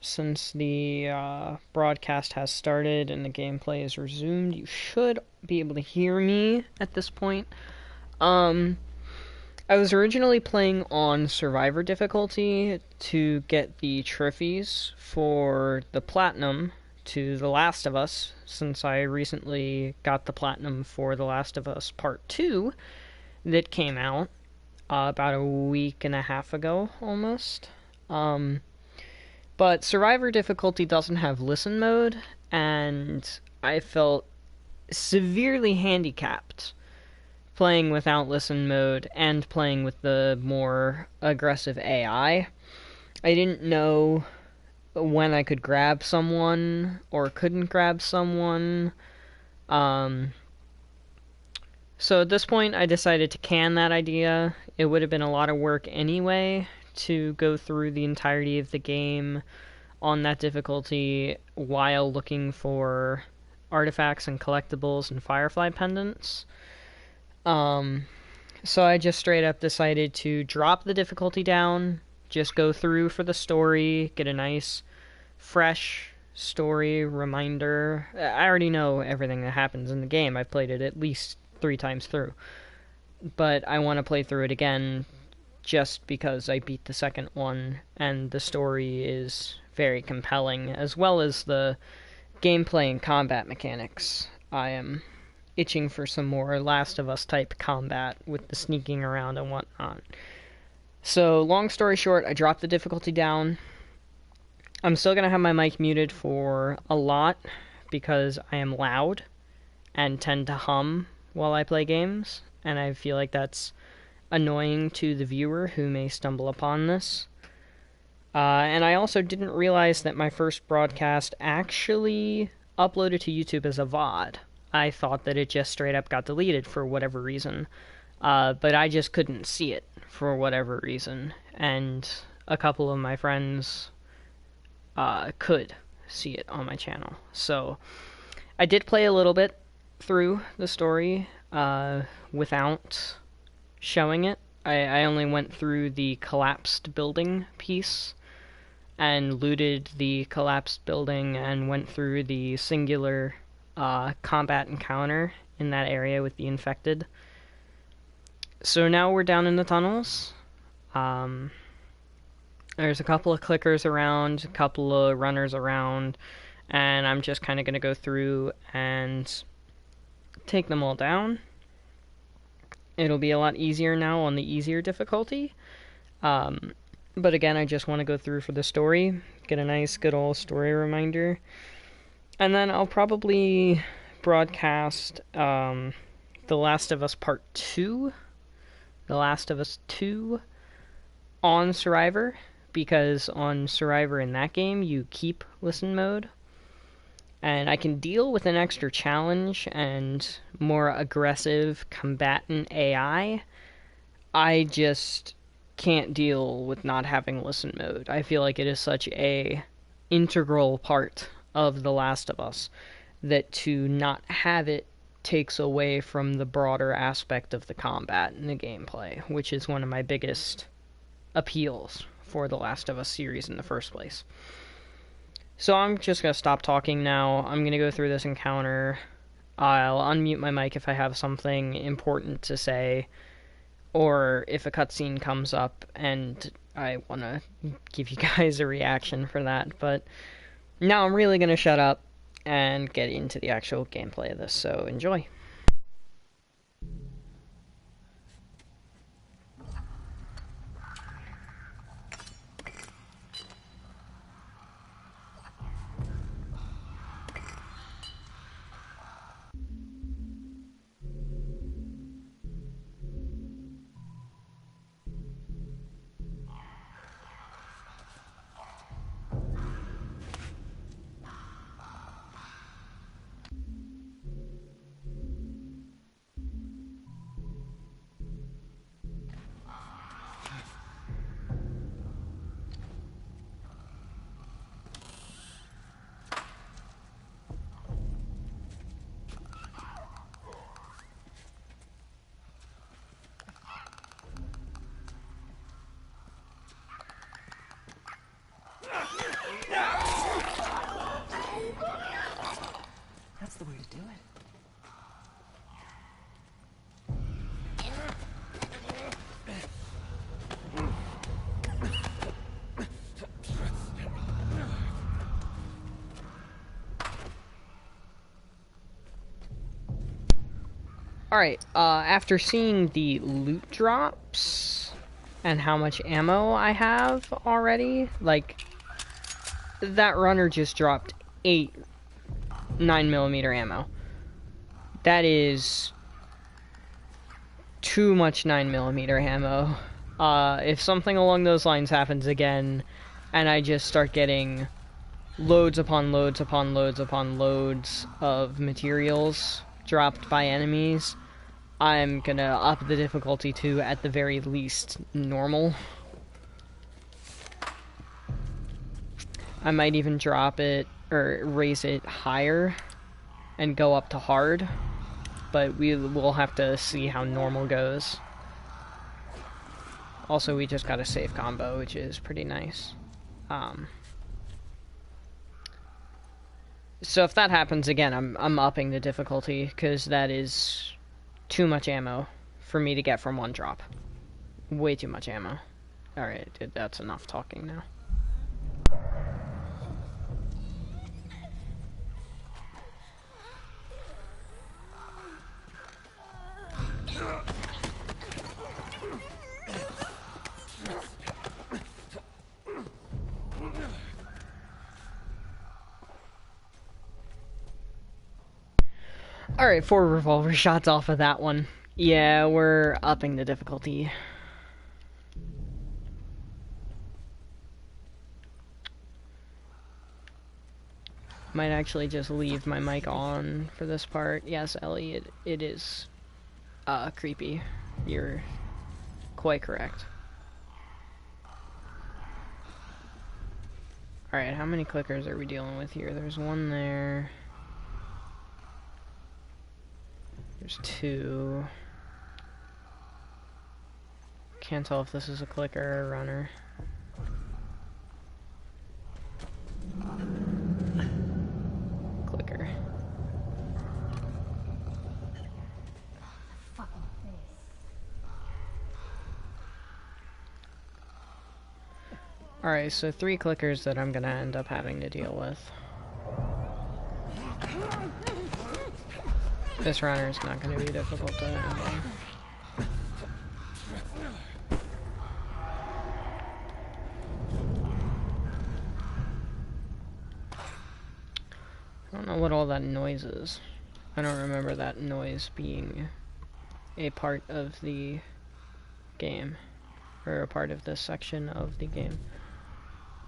Since the broadcast has started and the gameplay is resumed, you should be able to hear me at this point. Um, I was originally playing on Survivor difficulty to get the trophies for the Platinum to The Last of Us, since I recently got the Platinum for The Last of Us Part 2 that came out about a week and a half ago, almost. Um, but Survivor difficulty doesn't have listen mode, and I felt severely handicapped playing without listen mode and playing with the more aggressive AI. I didn't know when I could grab someone or couldn't grab someone. Um, so at this point, I decided to can that idea. It would have been a lot of work anyway to go through the entirety of the game on that difficulty while looking for artifacts and collectibles and firefly pendants. Um, so I just straight up decided to drop the difficulty down, just go through for the story, get a nice, fresh story reminder. I already know everything that happens in the game. I've played it at least 3 times through. But I want to play through it again just because I beat the second one, and the story is very compelling, as well as the gameplay and combat mechanics. I am itching for some more Last of Us type combat with the sneaking around and whatnot. So, long story short, I dropped the difficulty down. I'm still going to have my mic muted for a lot because I am loud and tend to hum while I play games, and I feel like that's annoying to the viewer who may stumble upon this. And I also didn't realize that my first broadcast actually uploaded to YouTube as a VOD. I thought that it just straight up got deleted for whatever reason. But I just couldn't see it for whatever reason. And a couple of my friends could see it on my channel. So I did play a little bit through the story without showing it. I only went through the collapsed building piece and looted the collapsed building and went through the singular combat encounter in that area with the infected. So now we're down in the tunnels. There's a couple of clickers around, a couple of runners around, and I'm just kind of going to go through and take them all down. It'll be a lot easier now on the easier difficulty. But again, I just want to go through for the story, get a nice good old story reminder. And then I'll probably broadcast The Last of Us Part 2, The Last of Us 2, on Survivor, because on Survivor in that game, you keep listen mode. And I can deal with an extra challenge and more aggressive combatant AI. I just can't deal with not having listen mode. I feel like it is such a integral part of The Last of Us that to not have it takes away from the broader aspect of the combat and the gameplay, which is one of my biggest appeals for The Last of Us series in the first place. So I'm just going to stop talking now. I'm going to go through this encounter. I'll unmute my mic if I have something important to say, or if a cutscene comes up and I want to give you guys a reaction for that. But now I'm really going to shut up and get into the actual gameplay of this, so enjoy. Alright, after seeing the loot drops and how much ammo I have already, like, that runner just dropped 8 9mm ammo. That is too much 9mm ammo. If something along those lines happens again, and I just start getting loads upon loads upon loads upon loads of materials dropped by enemies, I'm gonna up the difficulty to, at the very least, normal. I might even drop it, or raise it higher, and go up to hard, but we will have to see how normal goes. Also, we just got a safe combo, which is pretty nice. So if that happens again, I'm upping the difficulty, because that is too much ammo for me to get from one drop. Way too much ammo. Alright, that's enough talking now. Alright, 4 revolver shots off of that one. Yeah, we're upping the difficulty. Might actually just leave my mic on for this part. Yes, Ellie, it is creepy. You're quite correct. Alright, how many clickers are we dealing with here? There's one there. There's 2. Can't tell if this is a clicker or a runner. Clicker. Alright, so 3 clickers that I'm gonna end up having to deal with. This runner is not gonna be difficult to handle. I don't know what all that noise is. I don't remember that noise being a part of the game, or a part of this section of the game.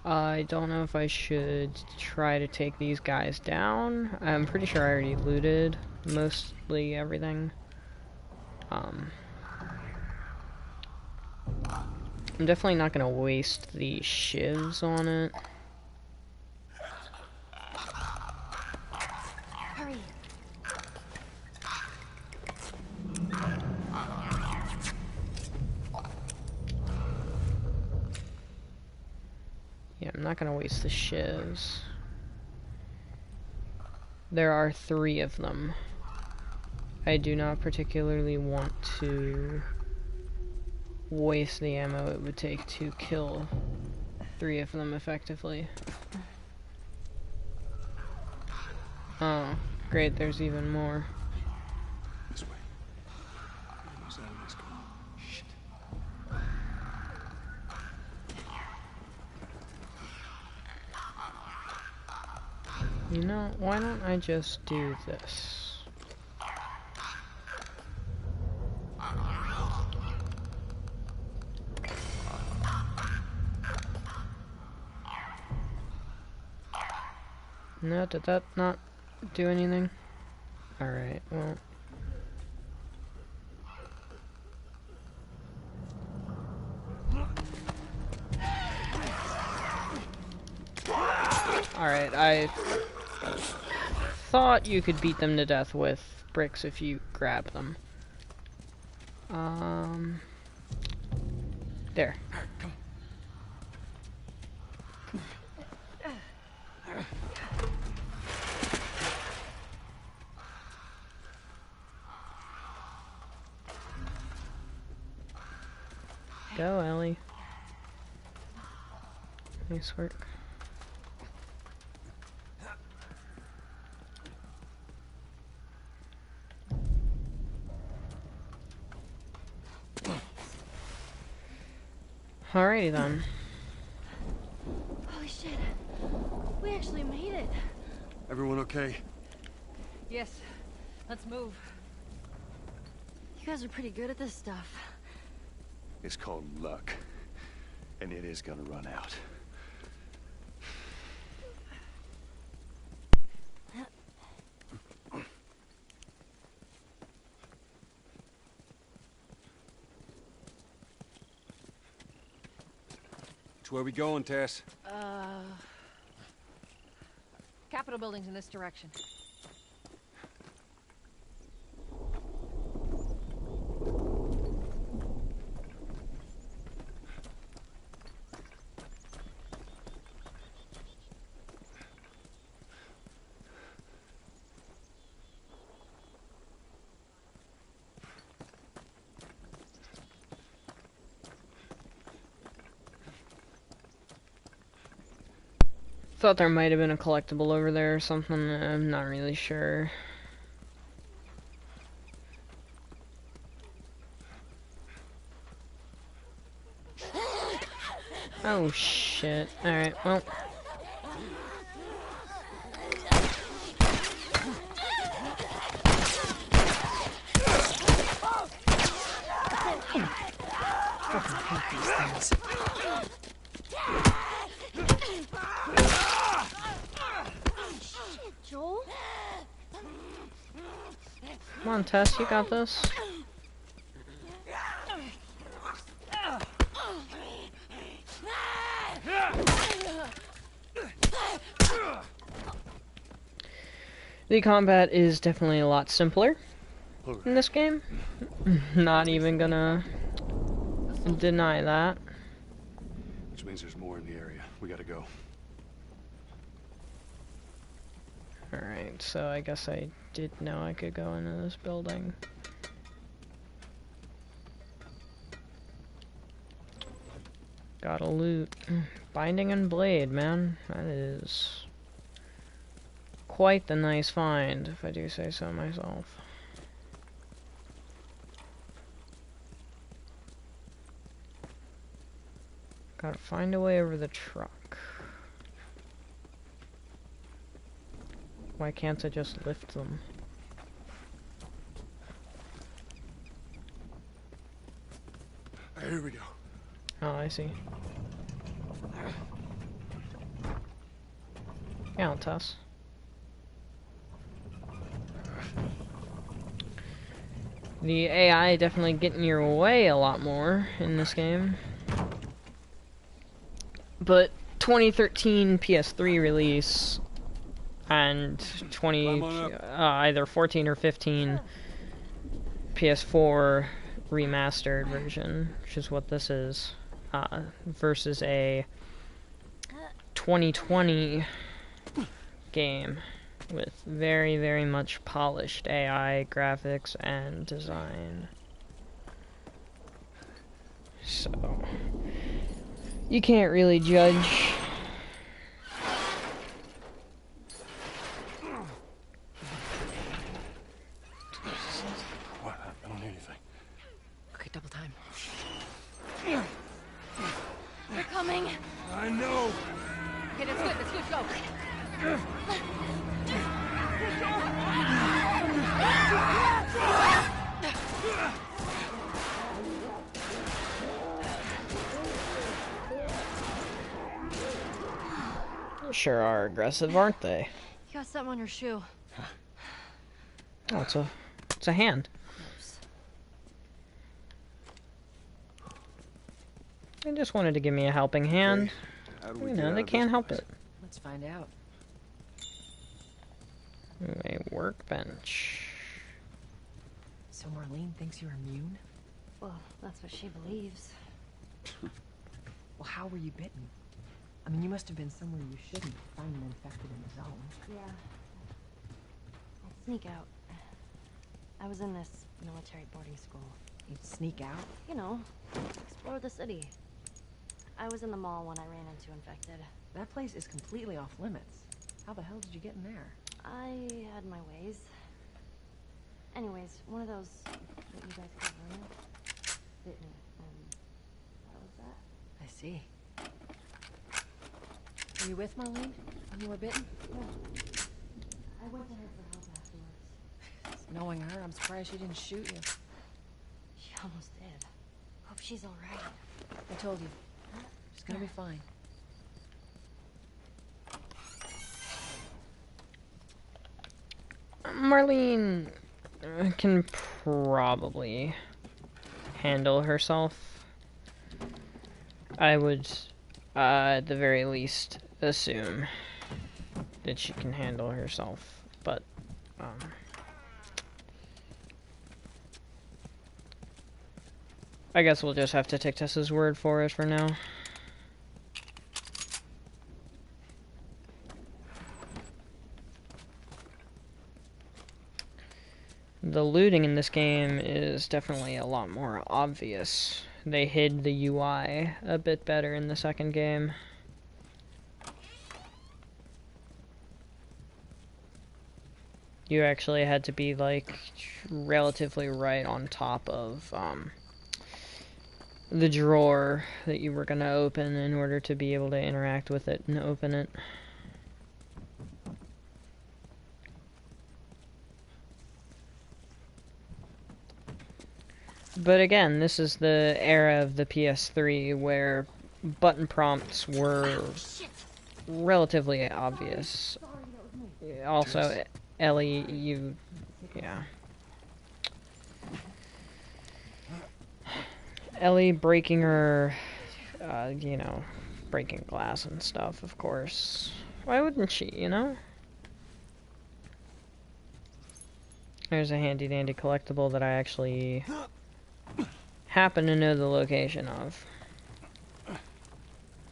I don't know if I should try to take these guys down. I'm pretty sure I already looted mostly everything. I'm definitely not gonna waste the shivs on it. Hurry. Yeah, I'm not gonna waste the shivs. There are 3 of them. I do not particularly want to waste the ammo it would take to kill 3 of them effectively. Oh, great, there's even more. This way. Who's out of this car? Shit. You know, why don't I just do this? No, did that not do anything? Alright, well. Alright, I thought you could beat them to death with bricks if you grab them. There. Go, Ellie. Nice work. Alrighty then. Holy shit. We actually made it. Everyone okay? Yes. Let's move. You guys are pretty good at this stuff. It's called luck. And it is gonna run out. Where we going, Tess? Capitol building's in this direction. Thought there might have been a collectible over there or something. I'm not really sure. Oh shit. Alright, well. Joel? Come on, Tess, you got this. The combat is definitely a lot simpler in this game. Not even gonna deny that. Which means there's more in the area. We gotta go. Alright, so I guess I did know I could go into this building. Gotta loot. Binding and blade, man. That is quite the nice find, if I do say so myself. Gotta find a way over the truck. Why can't I just lift them? Here we go. Oh, I see. Yeah, Tess. The AI definitely getting your way a lot more in this game. But 2013 PS3 release and either 14 or 15 PS4 remastered version, which is what this is, versus a 2020 game with very, very much polished AI graphics and design. So you can't really judge. What? I don't hear anything. Okay, double time. They're coming. I know. Okay, that's good. That's good. Go. Sure are aggressive, aren't they? You got something on your shoe. Oh, it's a hand. They just wanted to give me a helping hand. Okay. How do we You get know, out they of can't this help place? it. Let's find out. A workbench. So Marlene thinks you're immune? Well, that's what she believes. Well, how were you bitten? I mean, you must have been somewhere you shouldn't, finding infected in the zone. Yeah. I'd sneak out. I was in this military boarding school. You'd sneak out? You know, explore the city. I was in the mall when I ran into infected. That place is completely off limits. How the hell did you get in there? I had my ways. Anyways, one of those that you guys call room bit me, and that was that. I see. Were you with Marlene when you were bitten? I went to her for help afterwards. Knowing her, I'm surprised she didn't shoot you. She almost did. Hope she's alright. I told you. She's gonna be fine. Marlene can probably handle herself. I would, at the very least, assume that she can handle herself, but, I guess we'll just have to take Tessa's word for it for now. The looting in this game is definitely a lot more obvious. They hid the UI a bit better in the second game. You actually had to be, like, relatively right on top of, the drawer that you were gonna open in order to be able to interact with it and open it. But again, this is the era of the PS3 where button prompts were relatively obvious. Also, Ellie, yeah. Ellie breaking her, you know, breaking glass and stuff, of course. Why wouldn't she, you know? There's a handy-dandy collectible that I actually happen to know the location of.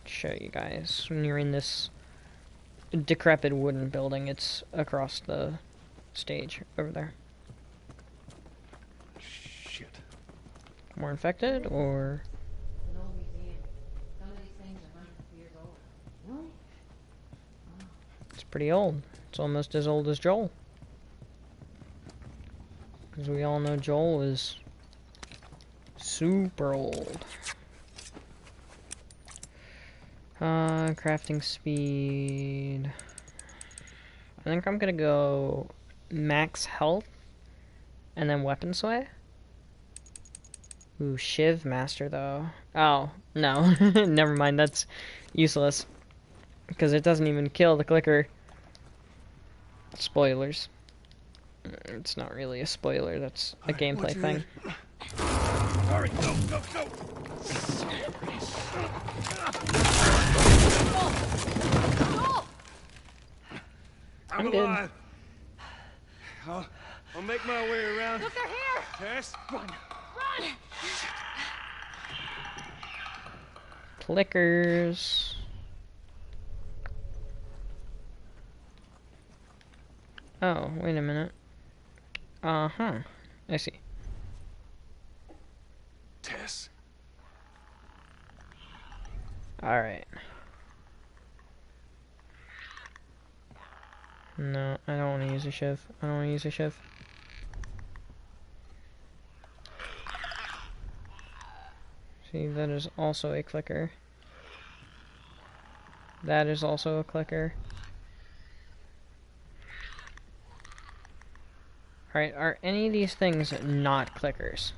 Show you guys. When you're in this decrepit wooden building, it's across the stage over there. Shit. More infected, or... An old museum. Some of these things are hundreds of years old. Really? It's pretty old. It's almost as old as Joel. Because we all know Joel is super old. Crafting speed. I think I'm gonna go max health and then weapon sway. Ooh, Shiv Master though. Oh, no. Never mind, that's useless. Because it doesn't even kill the clicker. Spoilers. It's not really a spoiler, that's a gameplay thing. Hurry, go, go, go! I'm good. alive. I'll make my way around. Look, they're here! Tess? Run! Clickers. Oh, wait a minute. Uh-huh. I see. Tess? Alright. No, I don't want to use a shiv. I don't want to use a shiv. See, that is also a clicker. That is also a clicker. Alright, are any of these things not clickers?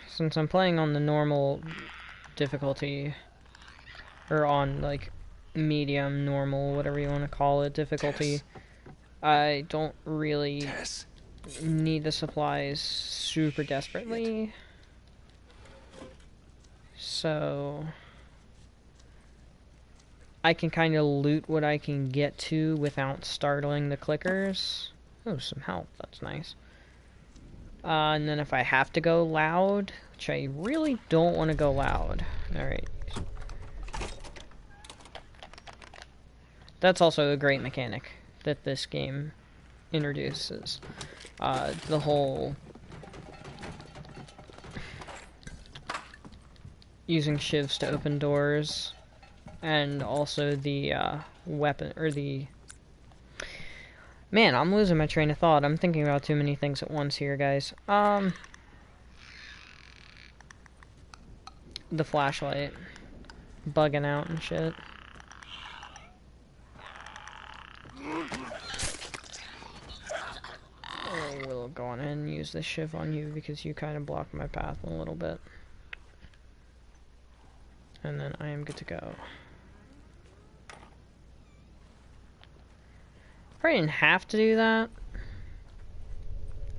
Since I'm playing on the normal difficulty, or on, like, medium, normal, whatever you want to call it, difficulty, I don't really need the supplies super desperately. So I can kind of loot what I can get to without startling the clickers. Oh, some health, that's nice. And then if I have to go loud, which I really don't want to go loud. Alright. That's also a great mechanic that this game introduces. The whole using shivs to open doors, and also the weapon, or the Man, I'm losing my train of thought. I'm thinking about too many things at once here, guys. The flashlight. Bugging out and shit. Oh, we'll go on ahead and use this shiv on you because you kind of blocked my path a little bit. And then I am good to go. Probably didn't have to do that.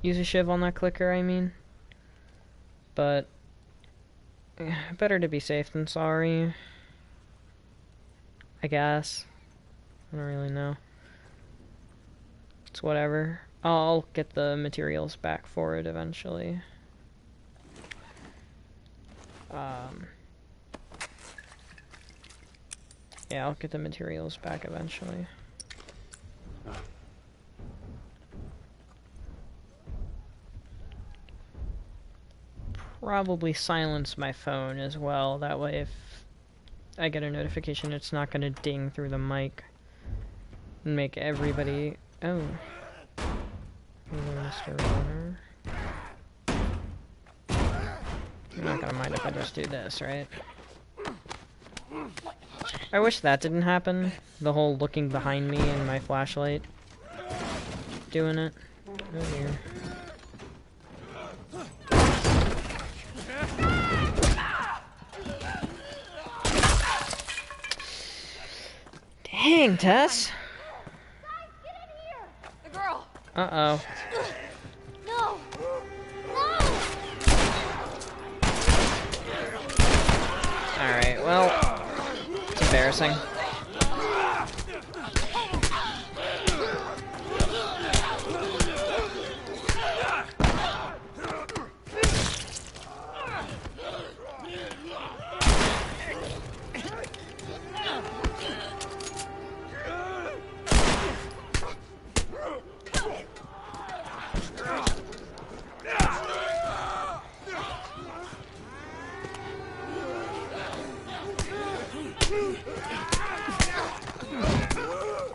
Use a shiv on that clicker, I mean. But better to be safe than sorry. I guess. I don't really know. It's whatever. I'll get the materials back for it eventually. Yeah, I'll get the materials back eventually. Probably silence my phone as well. That way if I get a notification, it's not going to ding through the mic and make everybody... Oh. Hello, Mr. Runner. You're not going to mind if I just do this, right? I wish that didn't happen. The whole looking behind me and my flashlight doing it. Oh dear. Dang, Tess! Guys, get in here! The girl! Uh-oh. No! No! Alright, well... It's embarrassing.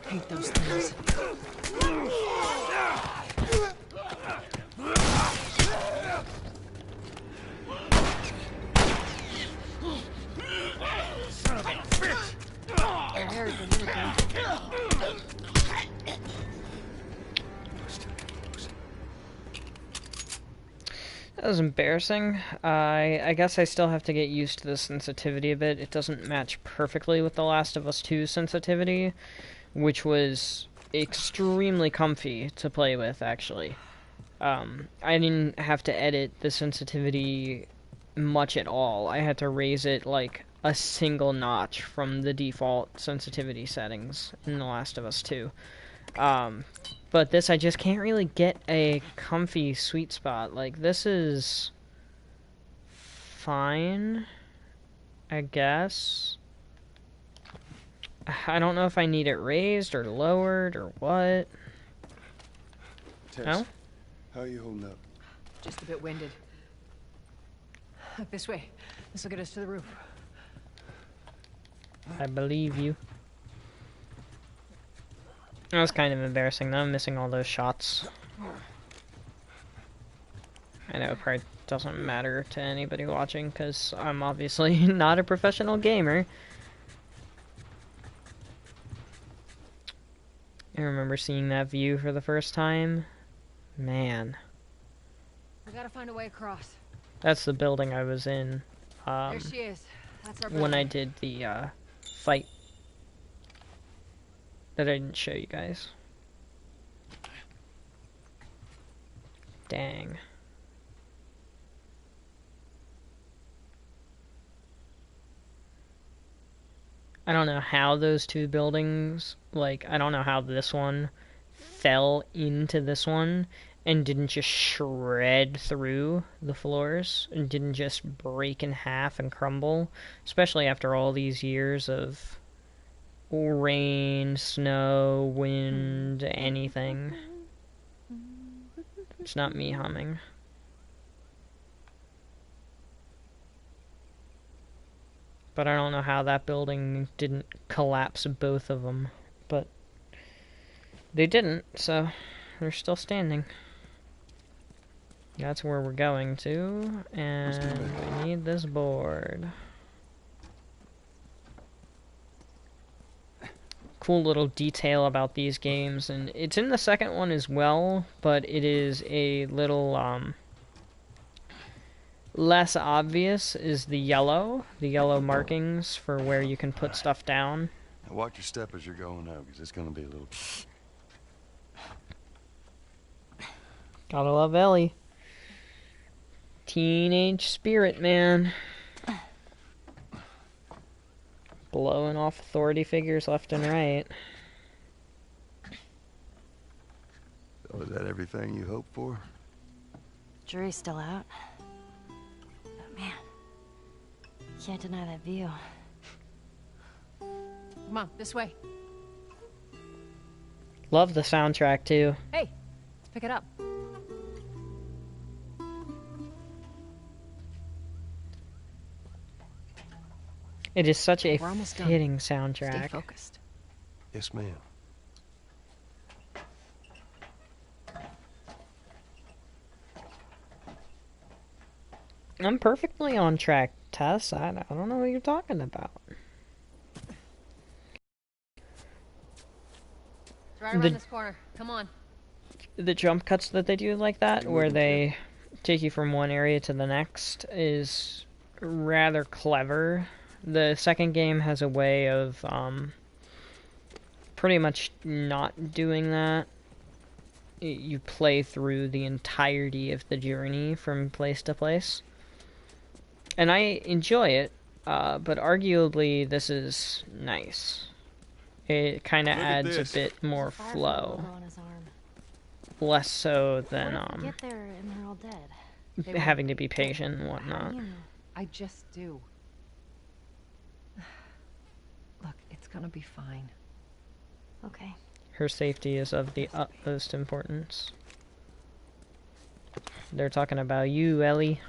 Hate those things. That was embarrassing. I guess I still have to get used to the sensitivity a bit. It doesn't match perfectly with The Last of Us 2's sensitivity, which was extremely comfy to play with, actually. I didn't have to edit the sensitivity much at all. I had to raise it like a single notch from the default sensitivity settings in The Last of Us 2. But this, I just can't really get a comfy sweet spot. Like, this is fine, I guess. I don't know if I need it raised or lowered or what. Tess, No? how are you holding up? Just a bit winded. Look this way. This will get us to the roof. I believe you. That was kind of embarrassing though, I'm missing all those shots. I know it probably doesn't matter to anybody watching, because I'm obviously not a professional gamer. I remember seeing that view for the first time. Man. We gotta find a way across. That's the building I was in. There she is. That's our When I building. did the fight that I didn't show you guys. Dang. I don't know how those two buildings, like, I don't know how this one fell into this one and didn't just shred through the floors and didn't just break in half and crumble, especially after all these years of rain, snow, wind, anything. It's not me humming. But I don't know how that building didn't collapse both of them. But They didn't, so they're still standing. That's where we're going to, and we need this board. Cool little detail about these games, and it's in the second one as well, but it is a little less obvious is the yellow markings for where you can put stuff down. Now watch your step as you're going up, because it's going to be a little... Gotta love Ellie. Teenage spirit, man. Blowing off authority figures left and right. So is that everything you hoped for? Jury's still out. But man, can't deny that view. Come on, this way. Love the soundtrack too. Hey, let's pick it up. It is such a We're almost done. fitting Stay soundtrack. focused. Yes, ma'am. I'm perfectly on track, Tess. I don't know what you're talking about. It's right around The- this corner. Come on. The jump cuts that they do like that, where they take you from one area to the next, is rather clever. The second game has a way of pretty much not doing that. You play through the entirety of the journey from place to place. And I enjoy it, but arguably this is nice. It kind of Look at adds this. a bit more Firefly flow. logo on his arm. Less so What than if we get there and they're all dead? They won't. having to be patient and How whatnot. do you know? I just do. Look, it's gonna be fine. Okay. Her safety is of the utmost importance. They're talking about you, Ellie.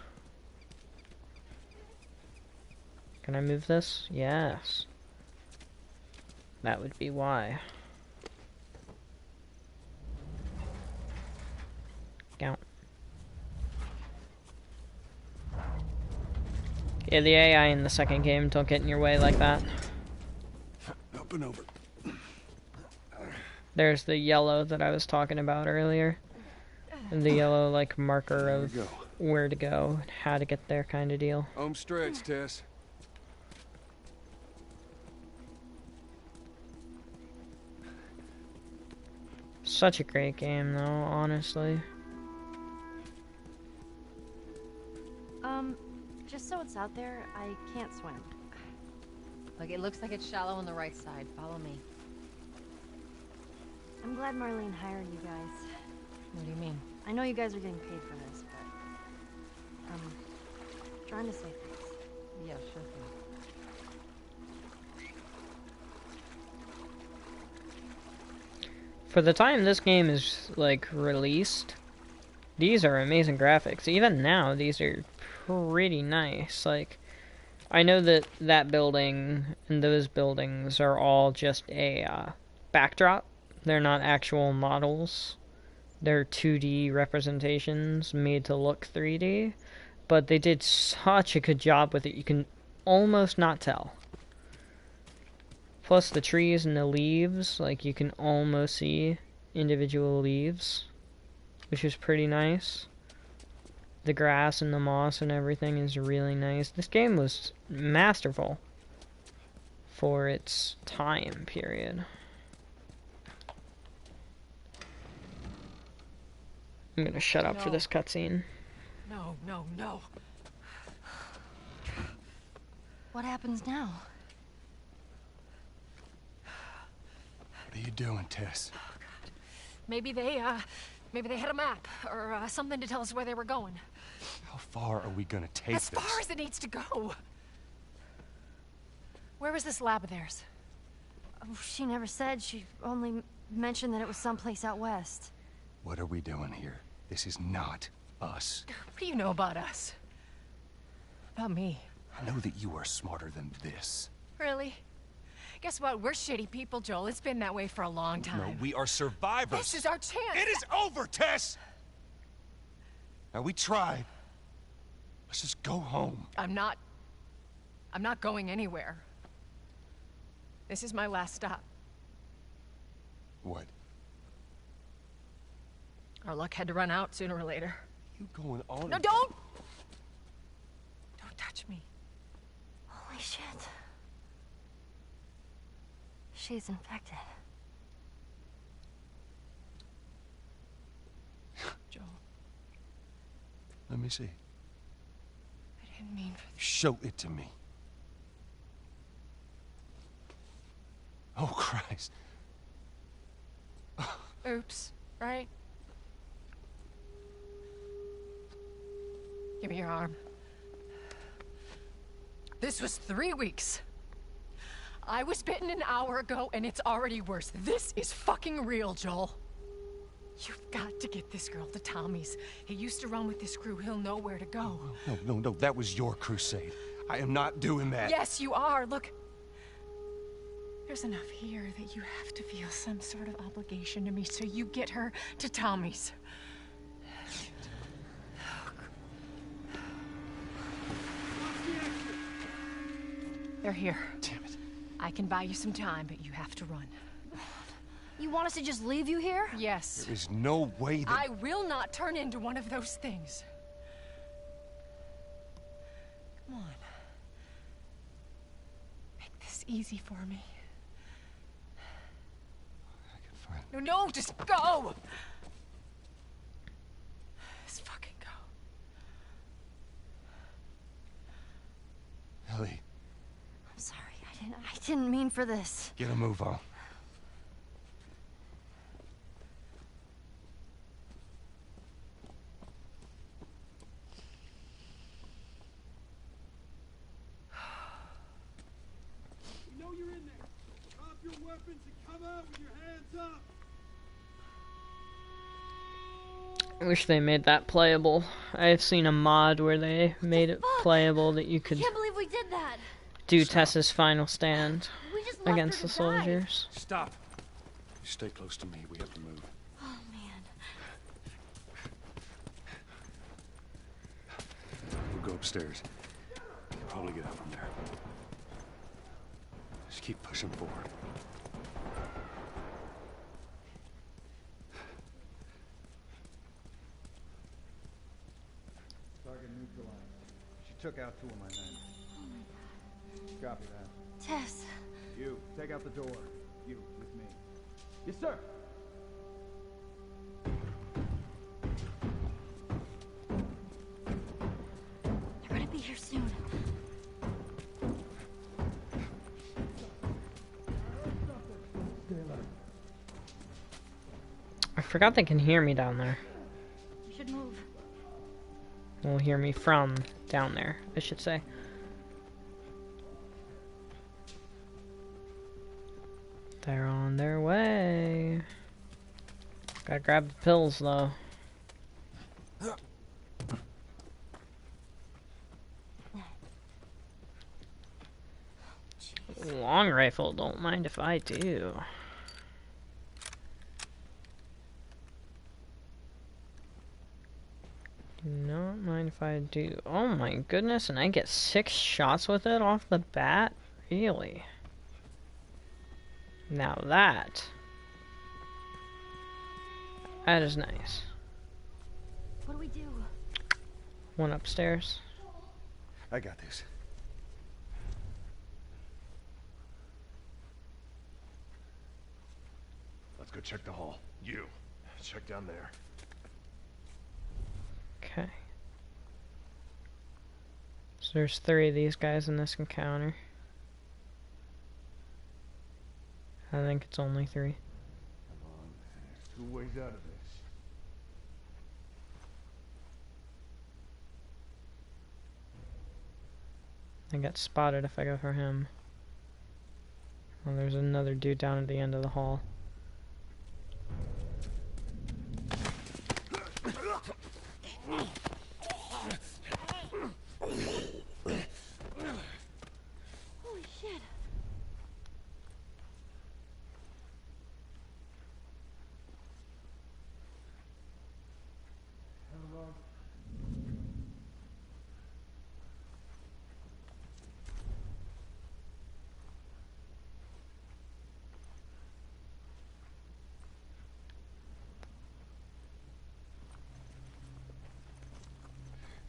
Can I move this? Yes. That would be why. Count. Yeah, the AI in the second game don't get in your way like that. Up and over. There's the yellow that I was talking about earlier. The yellow, like, marker There of we go. where to go, and how to get there kind of deal. Home stretch, Tess. Such a great game, though, honestly. Just so it's out there, I can't swim. Look, it looks like it's shallow on the right side. Follow me. I'm glad Marlene hired you guys. What do you mean? I know you guys are getting paid for this, but trying to save face. Yeah, sure thing. For the time this game is, like, released, these are amazing graphics. Even now, these are pretty nice. Like, I know that that building and those buildings are all just a backdrop. They're not actual models. They're 2D representations made to look 3D. But they did such a good job with it, you can almost not tell. Plus the trees and the leaves, like, you can almost see individual leaves, which is pretty nice. The grass and the moss and everything is really nice. This game was masterful for its time period. I'm gonna shut up for No. this cutscene. No, no, no. What happens now? What are you doing, Tess? Maybe they had a map or something to tell us where they were going. How far are we gonna take As this? far as it needs to go. Where was this lab of theirs? Oh, she never said. She only mentioned that it was someplace out west. What are we doing here? This is not us. What do you know about us? About me? I know that you are smarter than this. Really? Guess what? We're shitty people, Joel. It's been that way for a long time. No, we are survivors. This is our chance. It is over, Tess! Now, we tried. Let's just go home. I'm not going anywhere. This is my last stop. What? Our luck had to run out sooner or later. You going on? No, don't! Don't touch me. Holy shit. She's infected. Joel, Let me see. I didn't mean for this. Show it to me. Oh, Christ. Oops, right? Give me your arm. This was 3 weeks. I was bitten an hour ago, and it's already worse. This is fucking real, Joel. You've got to get this girl to Tommy's. He used to run with this crew. He'll know where to go. No. That was your crusade. I am not doing that. Yes, you are. Look. There's enough here that you have to feel some sort of obligation to me, so you get her to Tommy's. They're here. Damn it. I can buy you some time, but you have to run. You want us to just leave you here? Yes. There is no way that... I will not turn into one of those things. Come on. Make this easy for me. I can find... No, just go! Just fucking go. Ellie, I'm sorry, I didn't mean for this. get a move on. We know you're in there. Drop your weapons and come out with your hands up. I wish they made that playable. I've seen a mod where they made it playable that you I could can't believe we did that. do Tessa's final stand We just left against her the to die. soldiers. Stop. You stay close to me. We have to move. Oh man. We'll go upstairs. You can probably get out from there. Just keep pushing forward. Target neutralized. She took out 2 of my men. Copy that. Tess. You, take out the door. You, with me. Yes, sir. They're gonna be here soon. I forgot they can hear me down there. We should move. Will hear me from down there, I should say. They're on their way. Gotta grab the pills though. Long rifle, don't mind if I do. Do not mind if I do. Oh my goodness, and I get 6 shots with it off the bat? Really? Now that is nice. What do we do? One upstairs. I got this. Let's go check the hall. You, check down there. Okay. So there's 3 of these guys in this encounter. I think it's only 3. Come on, there's 2 ways out of this. I got spotted if I go for him. Well, there's another dude down at the end of the hall. Holy shit.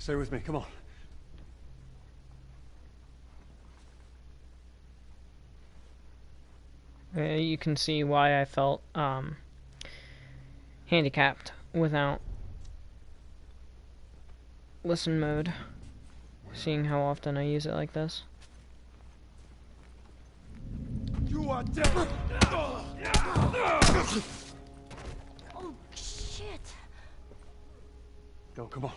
Stay with me, come on. You can see why I felt handicapped without listen mode, seeing how often I use it like this. You are dead! Oh, shit. Go, come on.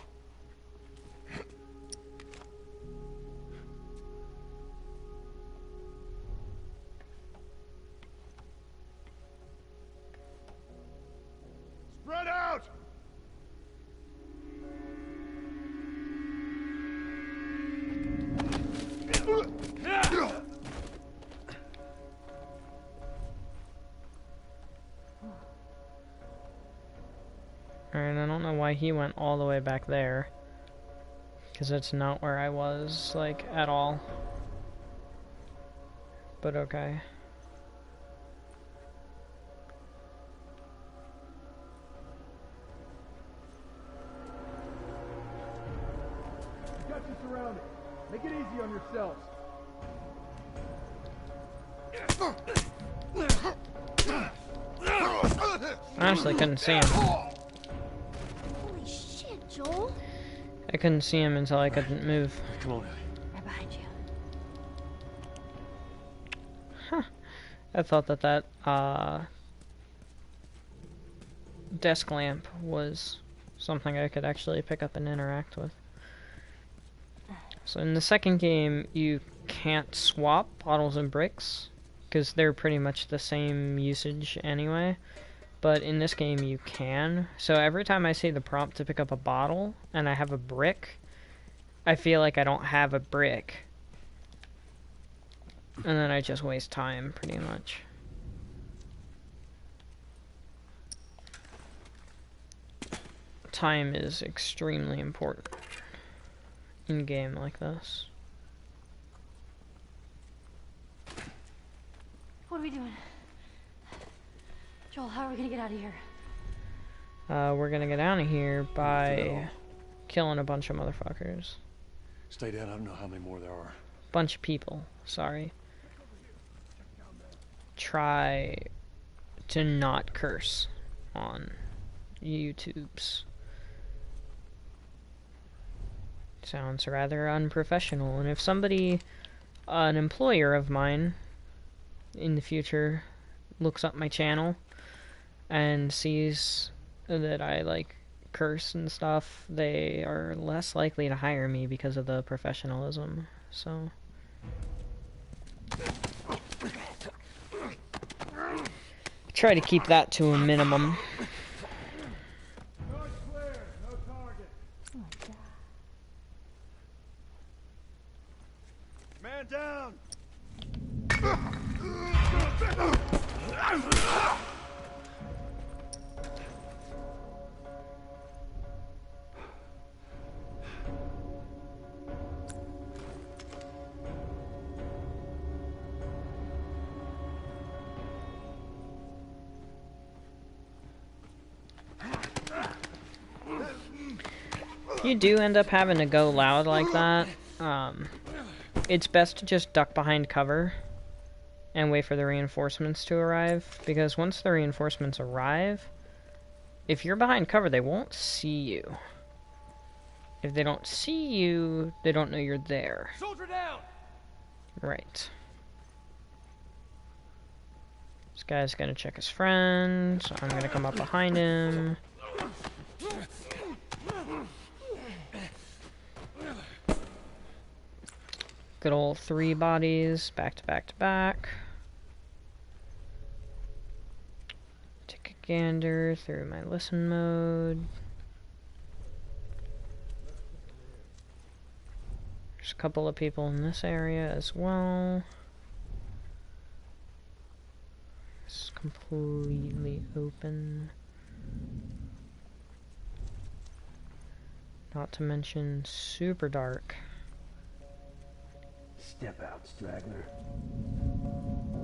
Spread out! Alright, I don't know why he went all the way back there. Because that's not where I was, like, at all. But okay. You got you surrounded. Make it easy on yourselves. I honestly couldn't see him. Holy shit, Joel. I couldn't see him until I couldn't move. Come on, Ellie. Right behind you. Huh. I thought that desk lamp was something I could actually pick up and interact with. So in the second game, you can't swap bottles and bricks, because they're pretty much the same usage anyway. But in this game, you can. So every time I see the prompt to pick up a bottle, and I have a brick, I feel like I don't have a brick. And then I just waste time, pretty much. Time is extremely important in a game like this. What are we doing? Joel, how are we gonna get out of here? We're gonna get out of here by killing a bunch of motherfuckers. Stay down, I don't know how many more there are. Bunch of people, sorry. Try to not curse on YouTube's. Sounds rather unprofessional, and if somebody, an employer of mine in the future, looks up my channel and sees that I like curse and stuff, they are less likely to hire me because of the professionalism. So try to keep that to a minimum. North clear. No target. Oh my god. Man down! You do end up having to go loud like that. It's best to just duck behind cover and wait for the reinforcements to arrive, because once the reinforcements arrive, if you're behind cover, they won't see you. If they don't see you, they don't know you're there. Soldier down! Right. This guy's gonna check his friend, so I'm gonna come up behind him. Good old 3 bodies, back to back to back. Take a gander through my listen mode. There's a couple of people in this area as well. It's completely open. Not to mention super dark. Step out, straggler.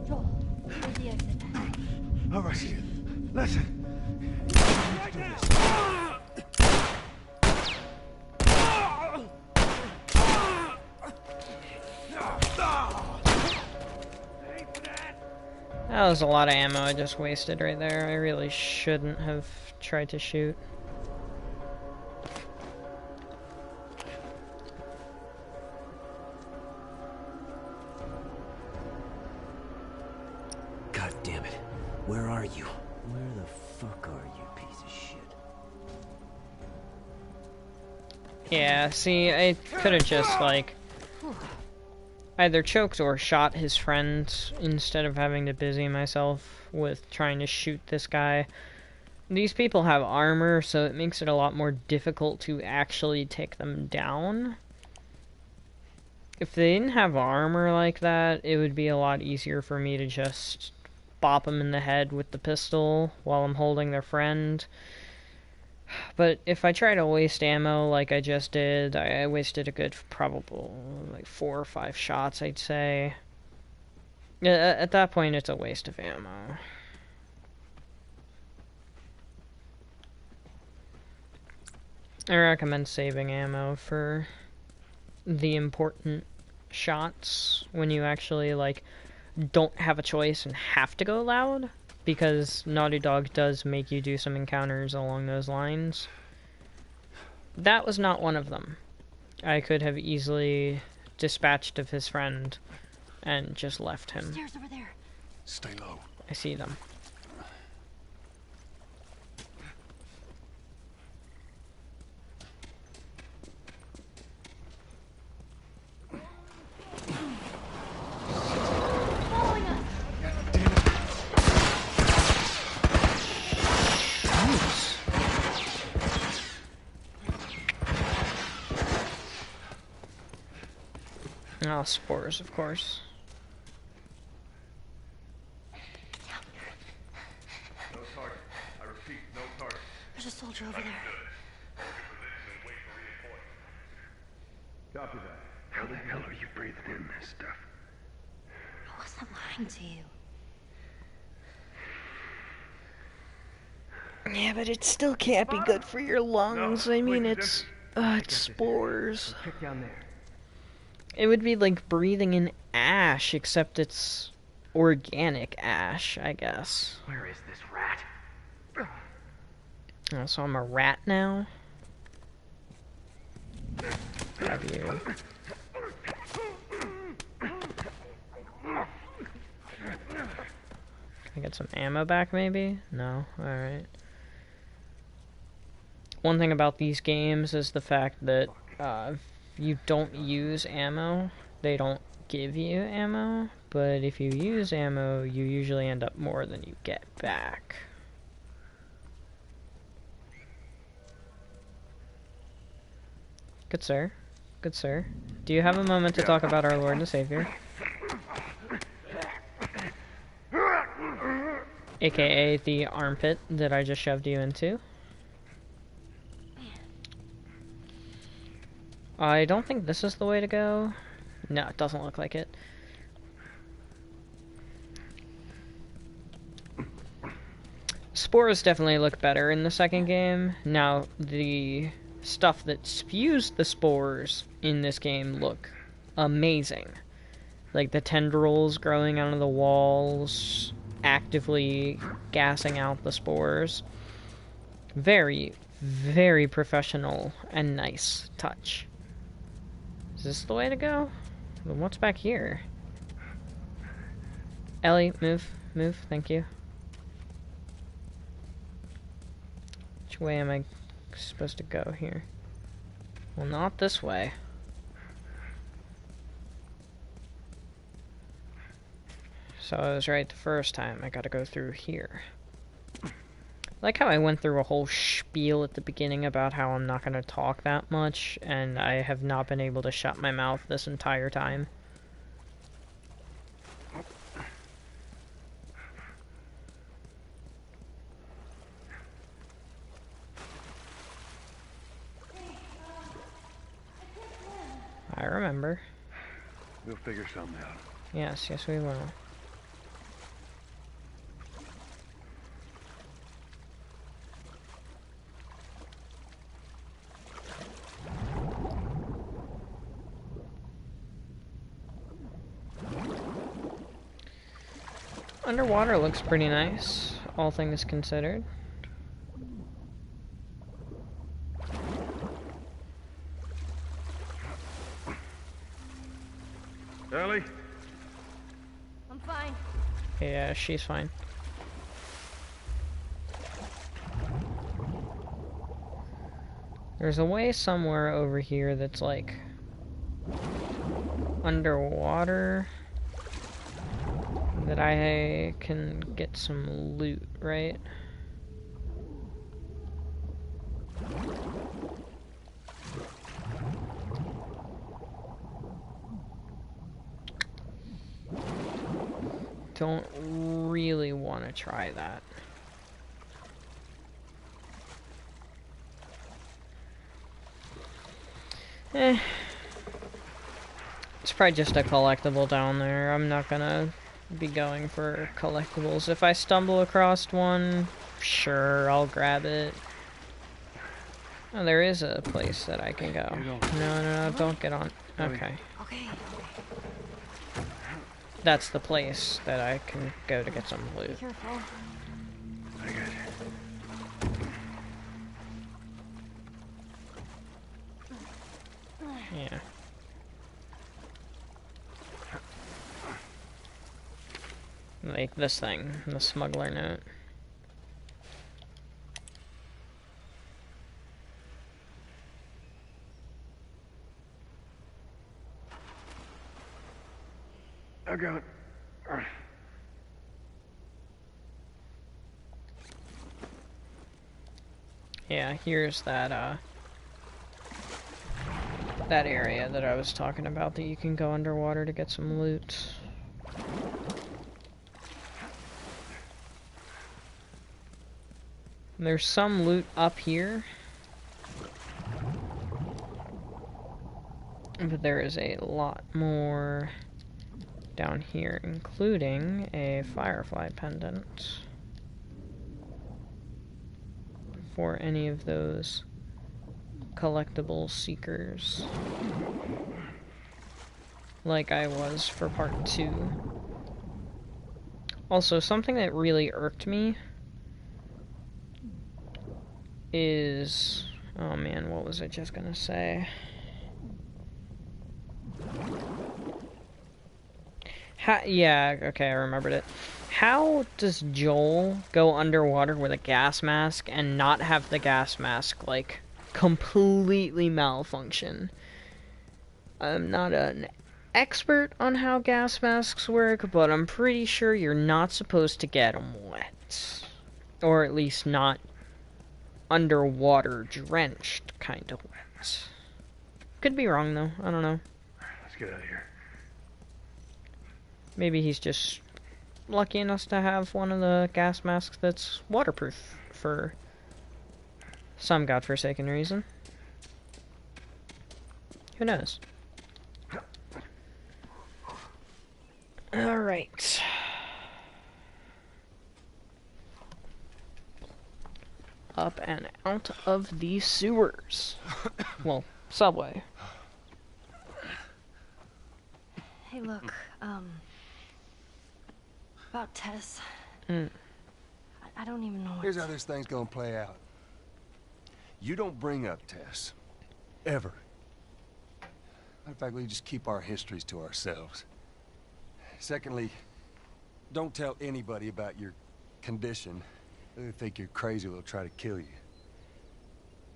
Joel, where's the exit? All right, listen. That was a lot of ammo I just wasted right there. I really shouldn't have tried to shoot. God damn it. Where are you? Where the fuck are you, piece of shit? Yeah, see, I could have just, like, either choked or shot his friend instead of having to busy myself with trying to shoot this guy. These people have armor, so it makes it a lot more difficult to actually take them down. If they didn't have armor like that, it would be a lot easier for me to just bop them in the head with the pistol while I'm holding their friend. But if I try to waste ammo like I just did, I wasted a good probably like 4 or 5 shots, I'd say. At that point, it's a waste of ammo. I recommend saving ammo for the important shots when you actually, like, don't have a choice and have to go loud, because Naughty Dog does make you do some encounters along those lines. That was not one of them. I could have easily dispatched of his friend and just left him. Stairs over there. Stay low. I see them. Oh, spores, of course. No target. I repeat, no target. There's a soldier over there. Copy that. How the hell are you breathing in this stuff? I wasn't lying to you. Yeah, but it still can't be good for your lungs. I mean, it's spores. Check down there. It would be like breathing in ash, except it's organic ash, I guess. Where is this rat? Oh, so I'm a rat now? Grab you. Can I get some ammo back, maybe? No? Alright. One thing about these games is the fact that if you don't use ammo, they don't give you ammo, but if you use ammo, you usually end up more than you get back. Good sir. Good sir. Do you have a moment to talk about our Lord and Savior? AKA the armpit that I just shoved you into. I don't think this is the way to go. No, it doesn't look like it. Spores definitely look better in the second game. Now, the stuff that spews the spores in this game look amazing. Like the tendrils growing out of the walls, actively gassing out the spores. Very, very professional and nice touch. Is this the way to go? What's back here? Ellie, move. Move, thank you. Which way am I supposed to go here? Well, not this way. So I was right the first time. I gotta go through here. Like how I went through a whole spiel at the beginning about how I'm not going to talk that much, and I have not been able to shut my mouth this entire time. I remember. We'll figure something out. Yes, yes we will. Underwater looks pretty nice, all things considered. Ellie? I'm fine. Yeah, she's fine. There's a way somewhere over here that's like underwater that I can get some loot, right? Don't really want to try that. It's probably just a collectible down there. I'm not gonna be going for collectibles. If I stumble across one, sure, I'll grab it. Oh, there is a place that I can go. No, don't get on. Okay. Okay. That's the place that I can go to get some Be loot. careful. I got it. Yeah. Like this thing, the smuggler note. I got it. Yeah, here's that, that area that I was talking about that you can go underwater to get some loot. There's some loot up here. But there is a lot more down here, including a firefly pendant. For any of those collectible seekers. Like I was for part 2. Also, something that really irked me is... oh man, what was I just gonna say? Yeah, okay, I remembered it. How does Joel go underwater with a gas mask and not have the gas mask, like, completely malfunction? I'm not an expert on how gas masks work, but I'm pretty sure you're not supposed to get them wet. Or at least not underwater drenched kind of wet. Could be wrong, though. I don't know. Let's get out of here. Maybe he's just lucky enough to have one of the gas masks that's waterproof for some godforsaken reason. Who knows? Alright. Up and out of the sewers. Well, subway. Hey, look, about Tess. Mm. I don't even know what Here's how this thing's gonna play out. You don't bring up Tess. Ever. Matter of fact, we just keep our histories to ourselves. Secondly, don't tell anybody about your condition. They think you're crazy, they'll try to kill you.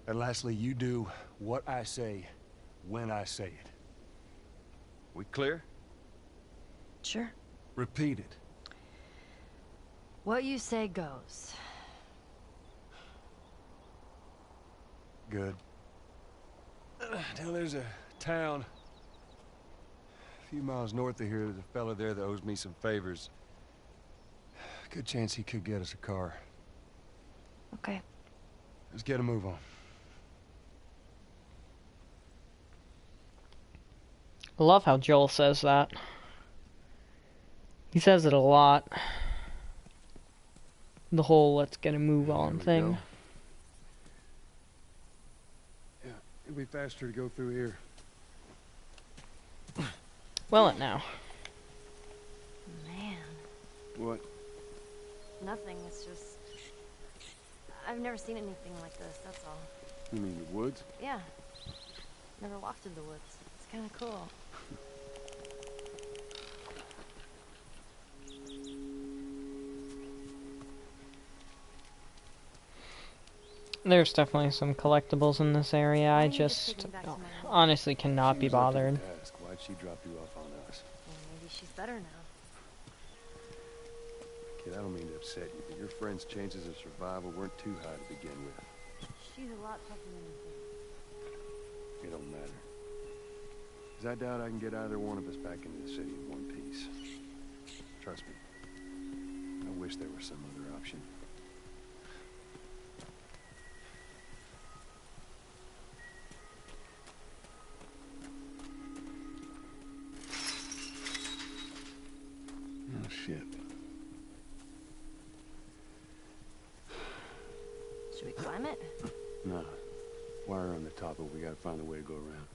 And lastly, you do what I say when I say it. We clear? Sure. Repeat it. What you say goes. Good. Now there's a town a few miles north of here. There's a fella there that owes me some favors. Good chance he could get us a car. Okay. Let's get a move on. I love how Joel says that. He says it a lot. The whole let's get a move on thing. Go. Yeah, it'll be faster to go through here. Well, it now. Man. What? Nothing, it's just... I've never seen anything like this, that's all. You mean the woods? Yeah. Never walked in the woods. It's kind of cool. There's definitely some collectibles in this area. I just honestly cannot be bothered. Why'd she drop you off on us? Well, maybe she's better now. Kid, I don't mean to upset you, but your friend's chances of survival weren't too high to begin with. She's a lot tougher than you think. It don't matter. 'Cause I doubt I can get either one of us back into the city in one piece. Trust me. I wish there was some other option. Oh, shit. Should we climb it? Nah. Wire on the top, but we gotta find a way to go around.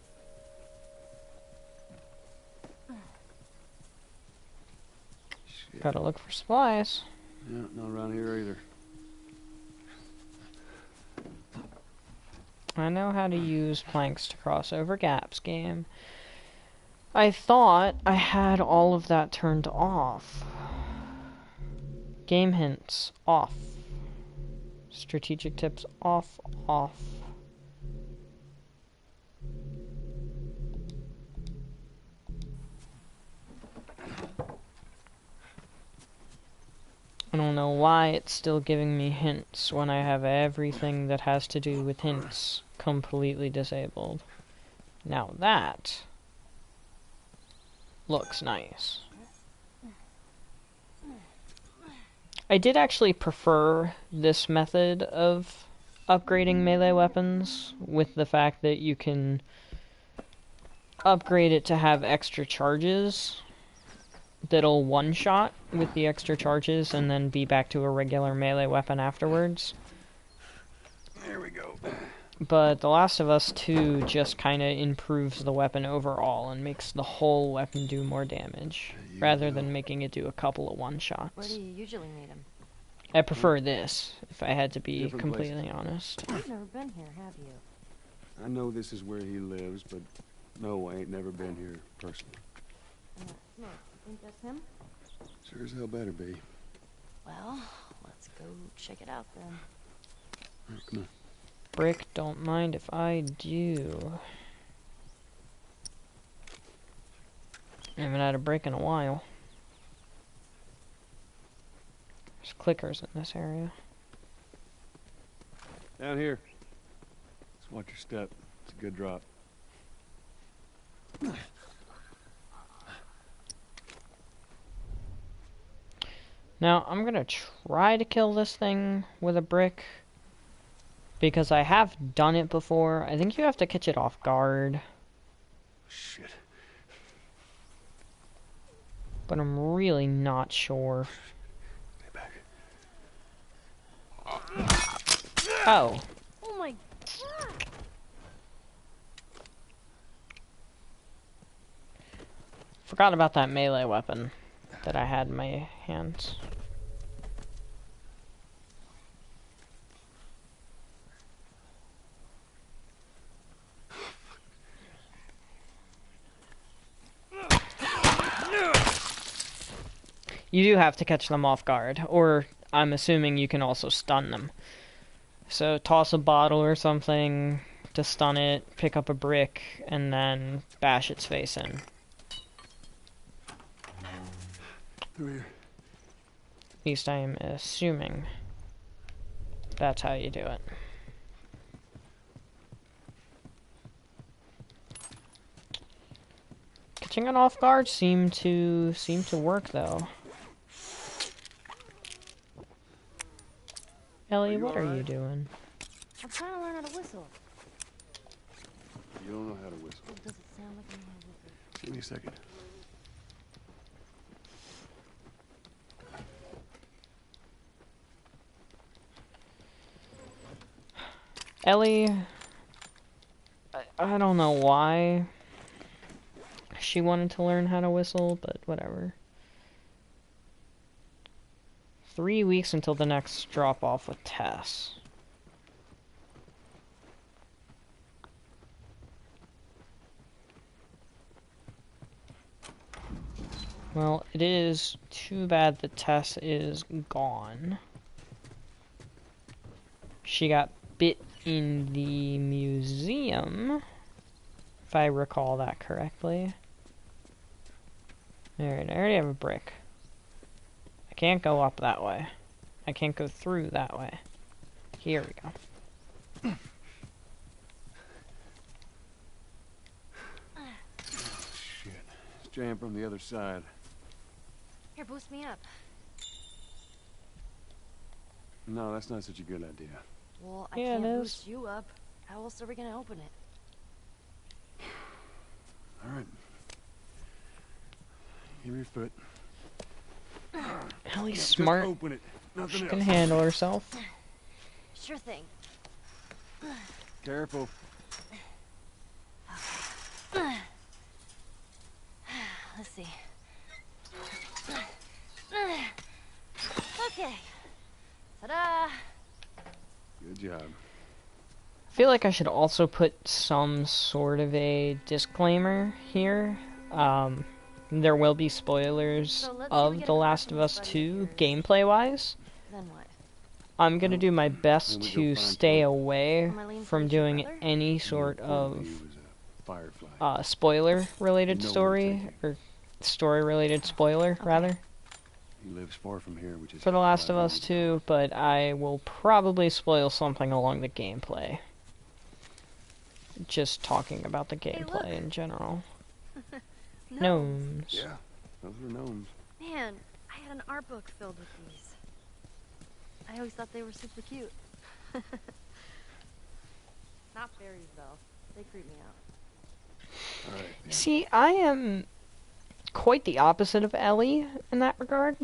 Shit. Gotta look for supplies. Yeah, not around here either. I know how to use planks to cross over gaps, game. I thought I had all of that turned off. Game hints, off. Strategic tips, off, off. I don't know why it's still giving me hints when I have everything that has to do with hints completely disabled. Now that looks nice. I did actually prefer this method of upgrading melee weapons, with the fact that you can upgrade it to have extra charges that'll one-shot with the extra charges and then be back to a regular melee weapon afterwards. There we go. But The Last of Us 2 just kind of improves the weapon overall and makes the whole weapon do more damage, rather than making it do a couple of one-shots. Where do you usually need them? I prefer this, if I had to be Different completely honest. You've never been here, have you? I know this is where he lives, but no, I ain't never been here personally. Look, you think that's him? Sure as hell better be. Well, let's go check it out then. All right, come on. Brick, don't mind if I do. I haven't had a brick in a while. There's clickers in this area. Down here. Just watch your step. It's a good drop. Now, I'm gonna try to kill this thing with a brick, because I have done it before. I think you have to catch it off guard. Shit. But I'm really not sure. Stay back. Oh. Oh my god! Forgot about that melee weapon that I had in my hands. You do have to catch them off guard, or I'm assuming you can also stun them. So toss a bottle or something to stun it, pick up a brick, and then bash its face in. Through here. At least I am assuming that's how you do it. Catching it off guard seemed to work though. Ellie, what are you doing? I'm trying to learn how to whistle. You don't know how to whistle. Does it sound like I know how to whistle? Give me a second. Ellie, I don't know why she wanted to learn how to whistle, but whatever. 3 weeks until the next drop-off with Tess. Well, it is too bad that Tess is gone. She got bit in the museum, if I recall that correctly. Alright, I already have a brick. I can't go up that way. I can't go through that way. Here we go. Shit. It's jammed from the other side. Here, boost me up. No, that's not such a good idea. Well, I Yeah, can't it is. boost you up. How else are we gonna open it? Alright. Give me your foot. Ellie's Just smart. open it. Nothing She else. can handle herself. Sure thing. Careful. Let's see. Okay. Ta-da! Good job. I feel like I should also put some sort of a disclaimer here. There will be spoilers So let's say we of get The a Last crack of in Us the 2 buddy gameplay-wise. Then what? I'm gonna do my best Then we go to find stay Troy. away Am I leaning from towards your doing brother? any sort More importantly, of he was a firefly. spoiler-related You know where to story, take or story-related spoiler, rather, He lives far from here, which is for The Last of 500 Us 2, but I will probably spoil something along the gameplay. Just talking about the Hey, gameplay look. in general. No. Gnomes. Yeah, those were gnomes. Man, I had an art book filled with these. I always thought they were super cute. Not fairies, though. They creep me out. Alright. See, I am quite the opposite of Ellie in that regard,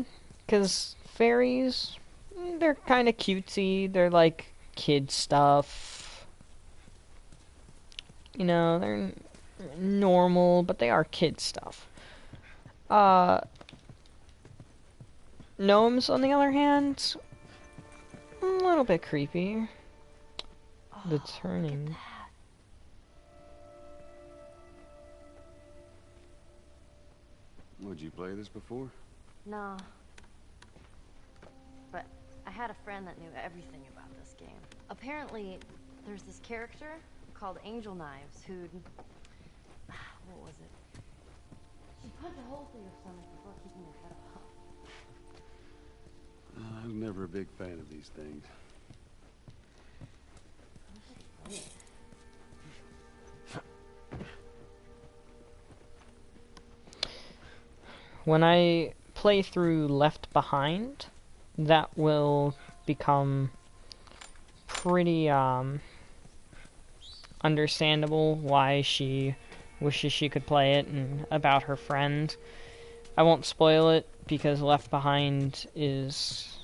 because fairies, they're kind of cutesy, they're like kid stuff. You know, they're normal, but they are kid stuff. Gnomes, on the other hand, a little bit creepy. The turning. Would you play this before? No. But I had a friend that knew everything about this game. Apparently, there's this character called Angel Knives who'd... What was it? She'd punch a hole through your stomach before keeping your head up. I was never a big fan of these things. When I play through Left Behind, that will become pretty understandable why she wishes she could play it and about her friend. I won't spoil it because Left Behind is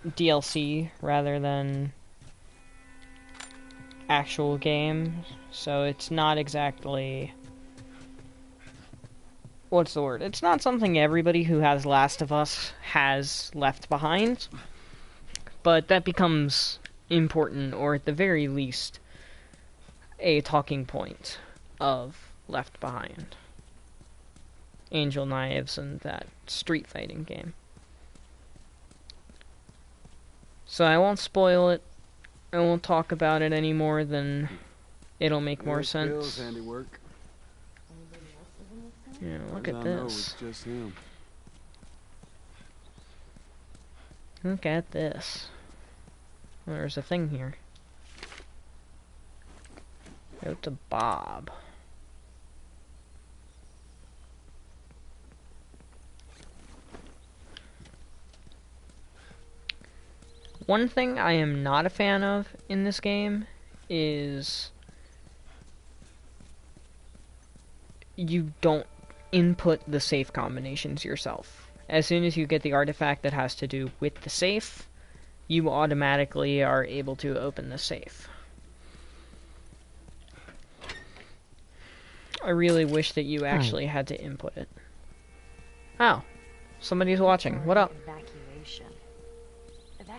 DLC rather than actual game, so it's not exactly... What's the word? It's not something everybody who has Last of Us has left behind, but that becomes important, or at the very least, a talking point of Left Behind. Angel Knives and that street fighting game. So I won't spoil it. I won't talk about it any more than it'll make more There's Bill's sense. handiwork. Yeah, look As at I know, this. it's just him. Look at this. There's a thing here. Go to Bob. One thing I am not a fan of in this game is you don't input the safe combinations yourself. As soon as you get the artifact that has to do with the safe, you automatically are able to open the safe. I really wish that you actually had to input it. Oh, somebody's watching. What up? Evacuation.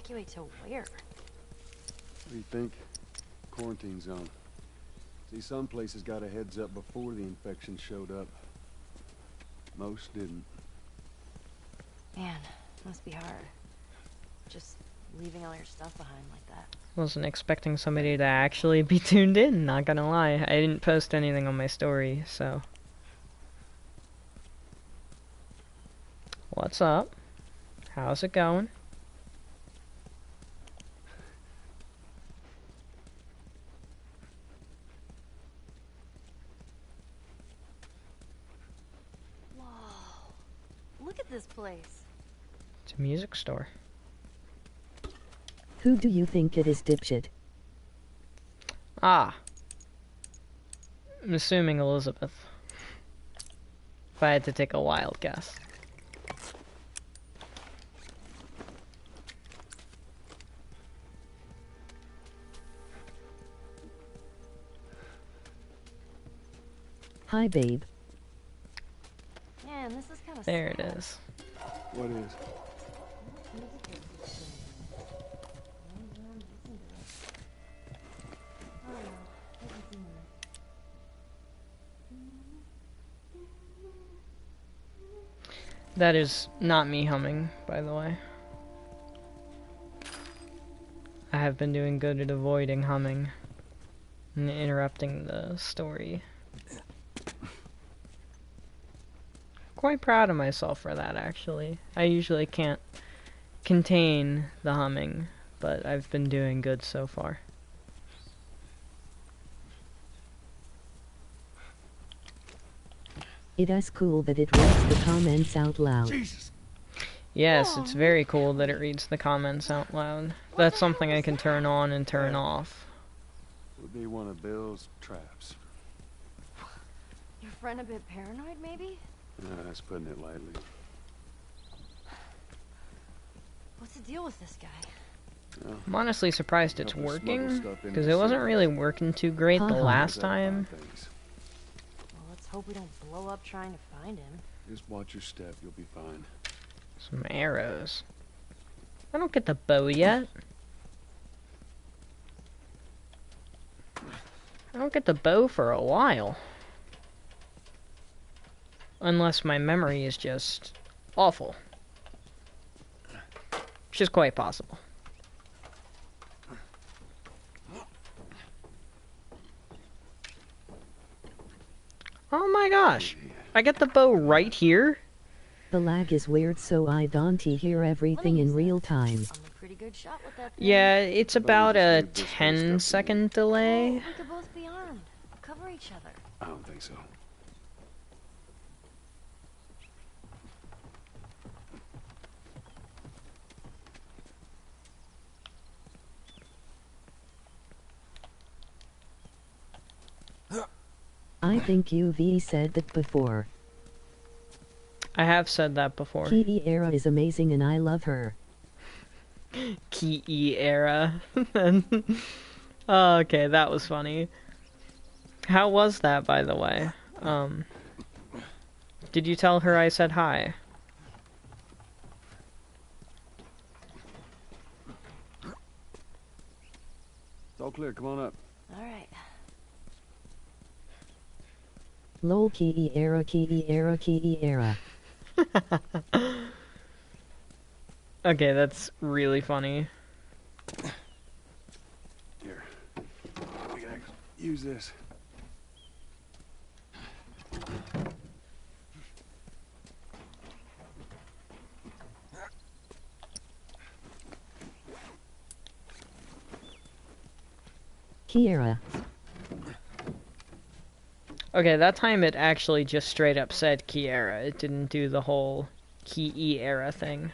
Evacuate to where? What do you think? Quarantine zone. See, some places got a heads up before the infection showed up. Most didn't. Man, must be hard. Just leaving all your stuff behind like that. Wasn't expecting somebody to actually be tuned in, not gonna lie. I didn't post anything on my story, so. What's up? How's it going? Whoa. Look at this place. It's a music store. Who do you think it is, dipshit? Ah. I'm assuming Elizabeth. If I had to take a wild guess. Hi, babe. Man, this is kind of There it is. What is? That is not me humming, by the way. I have been doing good at avoiding humming and interrupting the story. Quite proud of myself for that, actually. I usually can't contain the humming, but I've been doing good so far. It is cool that it reads the comments out loud. Jesus! Yes, it's very cool that it reads the comments out loud. That's something I can turn on and turn off. Would be one of Bill's traps. Your friend a bit paranoid, maybe? That's putting it lightly. What's the deal with this guy? Well, I'm honestly surprised it's help us smuggle working, stuff into because the it wasn't city. really working too great the Haha. last How's that time. find things? Well, let's hope we don't blow up trying to find him. Just watch your step, you'll be fine. Some arrows. I don't get the bow yet. I don't get the bow for a while. Unless my memory is just awful. Which is quite possible. Oh my gosh. I get the bow right here? The lag is weird, so I don't hear everything in real time. I'm a pretty good shot with that thing. Yeah, it's about a just leave this whole 10-second delay. We could both be armed. Cover each other. I don't think so. I think UV said that before. I have said that before. Key era is amazing and I love her. Key era. Oh, okay, that was funny. How was that, by the way? Did you tell her I said hi? It's all clear, come on up. All right. Lol, key era, key era, key era. Okay, that's really funny. Here. We gotta use this. Kiera. Okay, that time it actually just straight up said Kiera. It didn't do the whole Key era thing.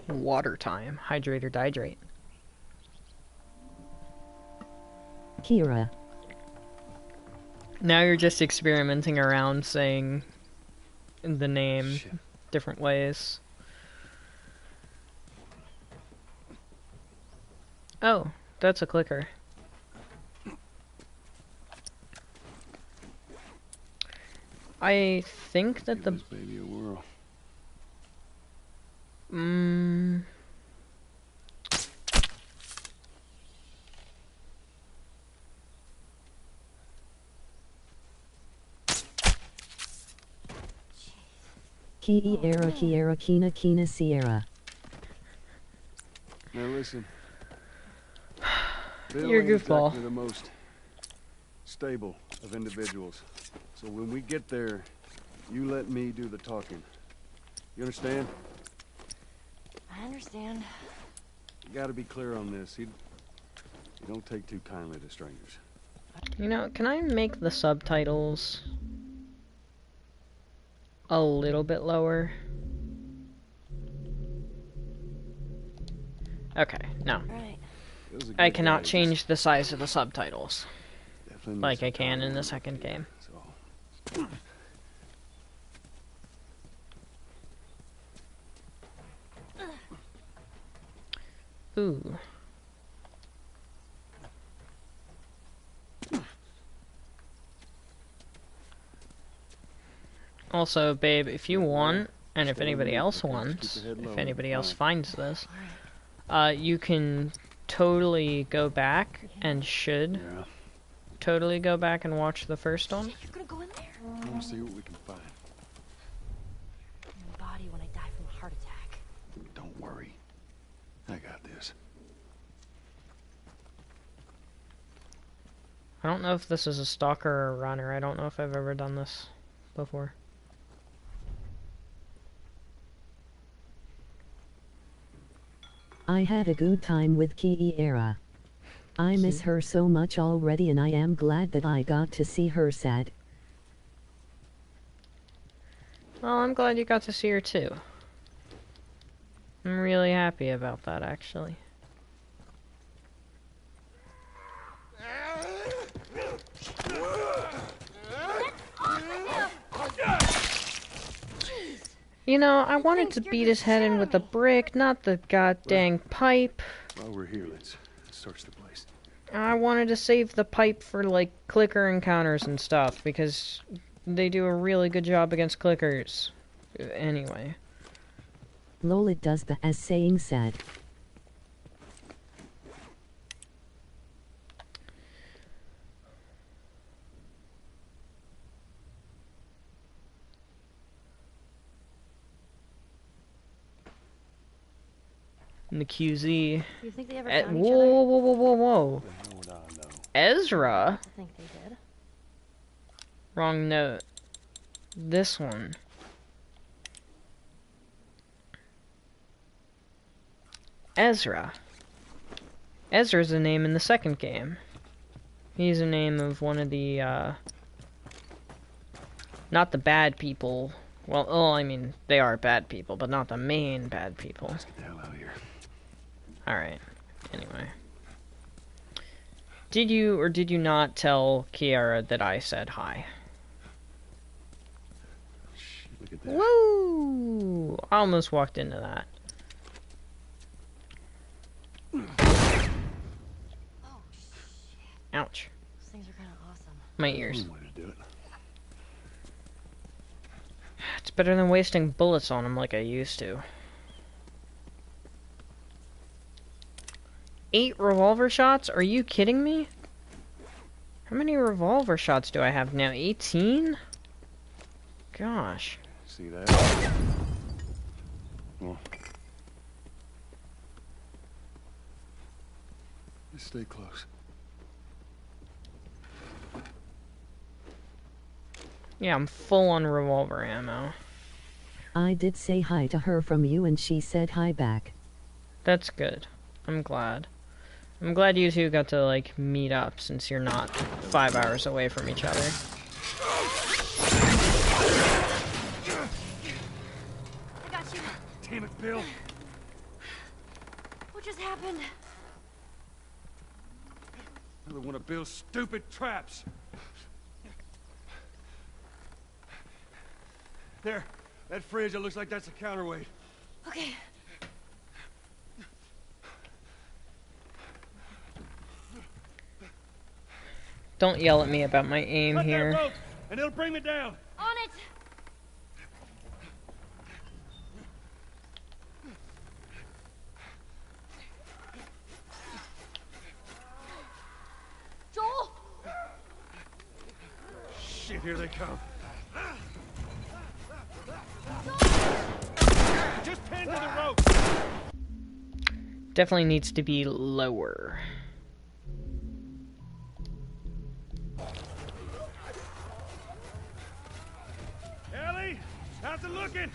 Water time. Hydrate or dihydrate. Kira. Now you're just experimenting around saying the name Shit. different ways. Oh, that's a clicker. I think that Give the... this baby a whirl. Kiera Kiera Kina Kina Sierra. Now listen. Bill You're a ain't goofball. exactly the most stable of individuals. So when we get there, you let me do the talking. You understand? I understand. You gotta be clear on this. You don't take too kindly to strangers. You know, can I make the subtitles a little bit lower? Okay, no. Right. It was a I good cannot day, change the size of the subtitles definitely like need I some can time in the to second game. That's all. Ooh. Also, babe, if you want, and if anybody else wants, if anybody else finds this, you can totally go back and should Yeah. totally go back and watch the first one. You're gonna go in there. I want to see what we can find. My body when I die from a heart attack. Don't worry. I got this. I don't know if this is a stalker or a runner. I don't know if I've ever done this before. I had a good time with Kiera. I miss her so much already and I am glad that I got to see her sad. Well, I'm glad you got to see her too. I'm really happy about that, actually. You know, I wanted to beat his head in with a brick, not the goddamn pipe. While we're here, let's search the place. I wanted to save the pipe for, like, clicker encounters and stuff, because they do a really good job against clickers. Anyway. Lol, it does the as saying said. In the QZ. Do you think they ever Eh, found each whoa, other? whoa, whoa, whoa, whoa. The hell would I know? Ezra? I think they did. Wrong note. This one. Ezra. Ezra's a name in the second game. He's a name of one of the, not the bad people. Well, oh, I mean, they are bad people, but not the main bad people. Let's get the hell out of here. Alright. Anyway. Did you or did you not tell Kiara that I said hi? Shh, look at that. Woo! I almost walked into that. Oh, shit. Ouch. Those things are kind of awesome. My ears. One way to do it. It's better than wasting bullets on them like I used to. 8 revolver shots? Are you kidding me? How many revolver shots do I have now? 18? Gosh. See that? Well, just stay close. Yeah, I'm full on revolver ammo. I did say hi to her from you and she said hi back. That's good. I'm glad. I'm glad you two got to, like, meet up since you're not 5 hours away from each other. I got you. Damn it, Bill. What just happened? Another one of Bill's stupid traps. There. That fridge, it looks like that's a counterweight. Okay. Don't yell at me about my aim Cut here. that rope, and it'll bring me down. On it! Shit, here they come. Just pin to the rope. Definitely needs to be lower. Ellie, how's it looking?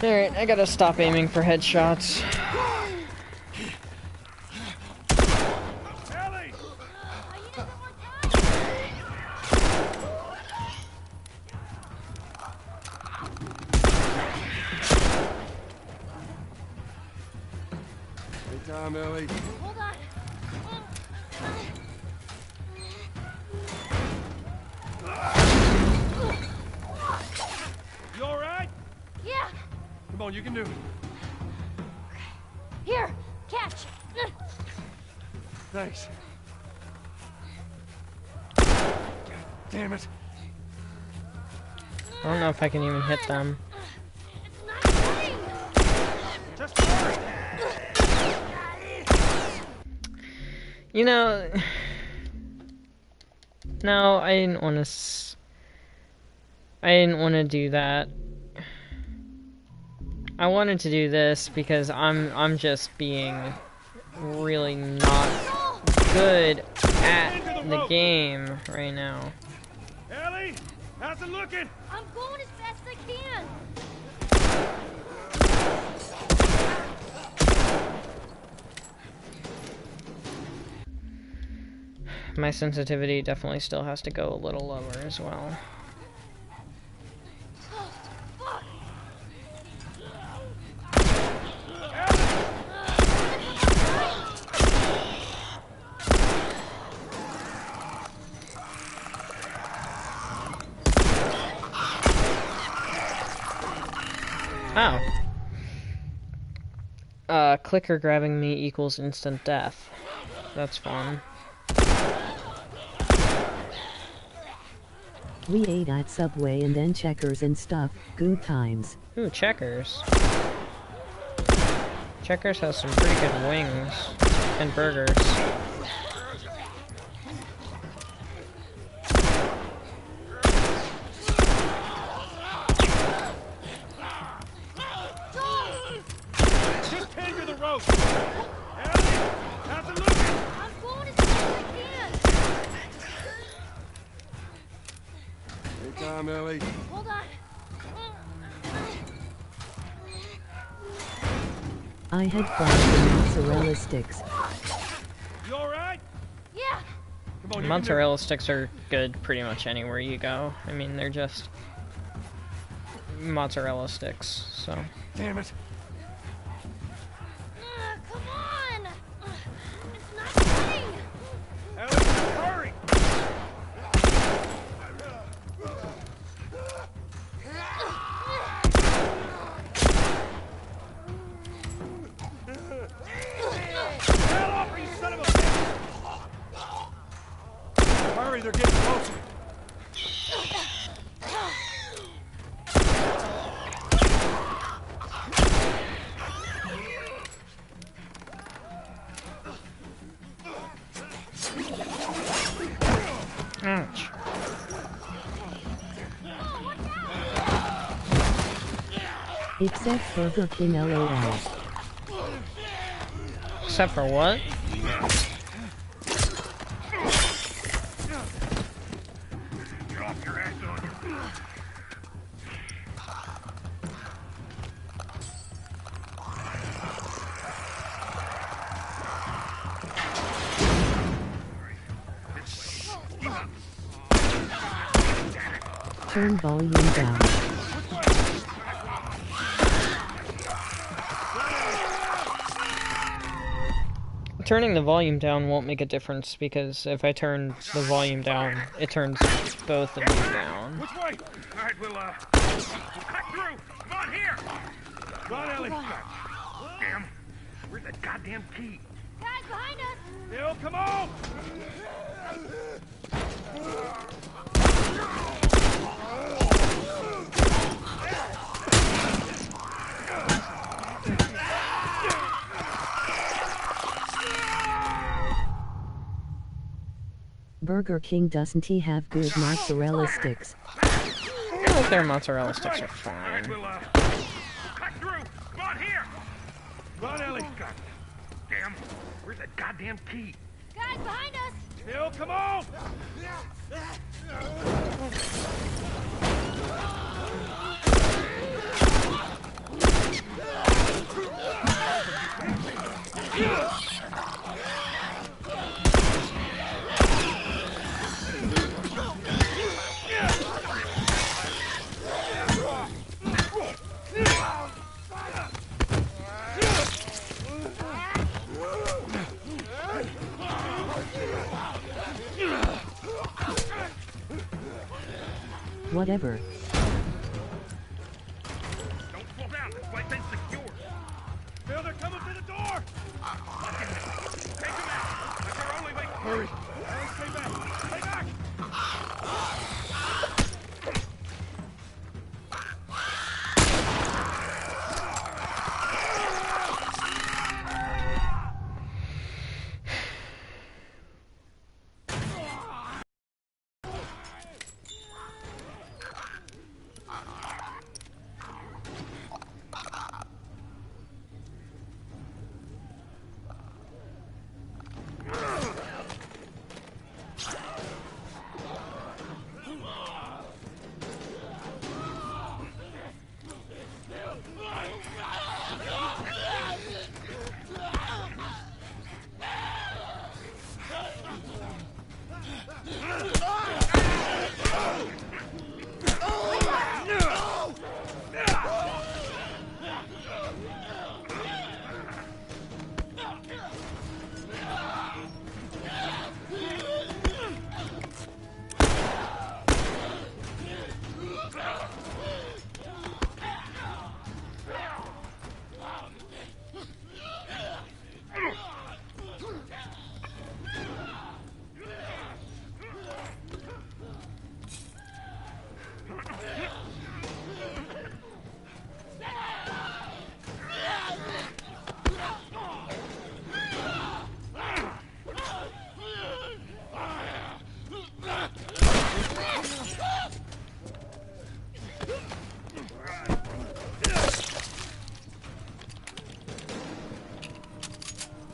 Alright, I gotta stop aiming for headshots. Ellie! Good time, Ellie. Hold on. You all right? Yeah. Come on, you can do it. Here, catch. Thanks. Damn it. I don't know if I can even hit them. It's not coming. Just hurry. You know... No, I didn't want to... I didn't want to do that. I wanted to do this because I'm just being really not good at the game right now. Ellie, how's it looking? I'm going as fast as I can. My sensitivity definitely still has to go a little lower as well. Oh. Clicker grabbing me equals instant death. That's fun. We ate at Subway and then Checkers and stuff. Good times. Ooh, Checkers. Checkers has some pretty good wings and burgers. Just hang to the rope. Ellie, how's it looking? I'm going as fast as I can. Good time, Ellie. Hold on. I had fries and mozzarella sticks. You all right? Yeah. Come on, you Mozzarella sticks are good pretty much anywhere you go. I mean, they're just mozzarella sticks, so. Damn it. Come on. It's not coming. Ellie, hurry. Get off, you son of a bitch. Hurry, they're getting closer. Ouch. Except Burger King LOL. Except for what? Drop your ass on you. Turn volume down. Turning the volume down won't make a difference because if I turn the volume down, it turns both of them down. Which way? All right, we'll cut through. Come on here. Come on, Ellie. Damn. Where's that goddamn key? Guys, behind us. Bill, come on. Burger King doesn't he have good mozzarella sticks? I think their mozzarella sticks are fine. We'll, cut through! Come on, here! Come on, Ellie! God damn! Where's that goddamn key? Guys, behind us! Bill, come on! Whatever. Don't slow down. This place ain't secure. Bill, they're coming through the door! Take them out! That's our only way. Hurry! Stay back! Stay back!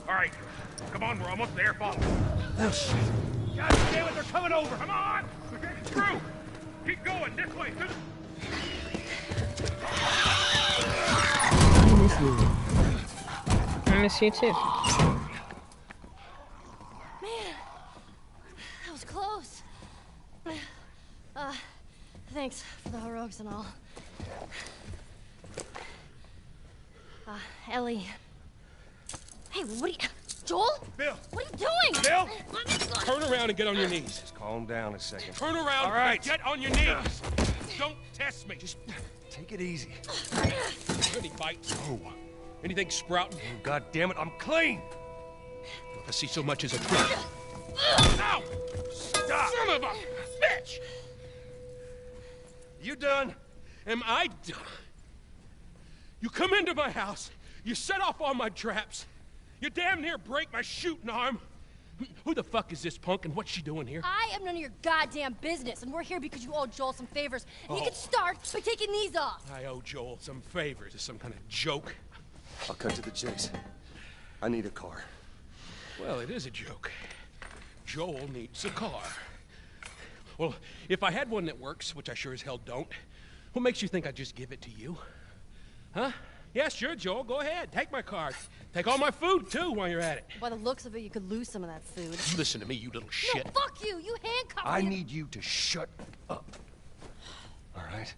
Alright, come on, we're almost there, follow. Oh, shit. God damn it, they're coming over! Come on! We're getting through! Keep going, this way, through the... I miss you. I miss you too. Man, that was close. Thanks for the heroics and all. Ellie. Hey, what are you... Joel? Bill! What are you doing? Bill! Turn around and get on your knees. Just calm down a second. Turn around All right. and get on your knees. Don't test me. Just Take it easy. any bites. Oh, Anything sprouting. God damn it, I'm clean! If I see so much as a drip. Ow! Stop! Son of a bitch! You done? Am I done? You come into my house, you set off all my traps, you damn near break my shooting arm. Who the fuck is this punk and what's she doing here? I am none of your goddamn business, and we're here because you owe Joel some favors. And you can start by taking these off. I owe Joel some favors. Is some kind of joke? I'll cut to the chase. I need a car. Well, it is a joke. Joel needs a car. Well, if I had one that works, which I sure as hell don't, what makes you think I'd just give it to you? Huh? Yeah, sure, Joel, go ahead. Take my car. Take all my food, too, while you're at it. By the looks of it, you could lose some of that food. You listen to me, you little shit. No, fuck you! You handcuffed me. I need you to shut up. All right?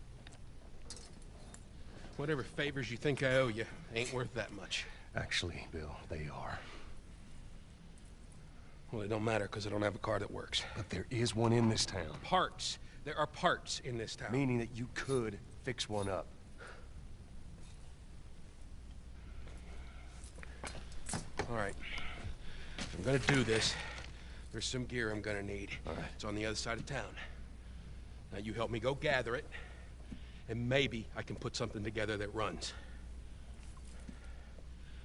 Whatever favors you think I owe you ain't worth that much. Actually, Bill, they are. Well, it don't matter, because I don't have a car that works. But there is one in this town. Parts. There are parts in this town. Meaning that you could fix one up. All right. If I'm gonna do this, there's some gear I'm gonna need. All right. It's on the other side of town. Now you help me go gather it, and maybe I can put something together that runs.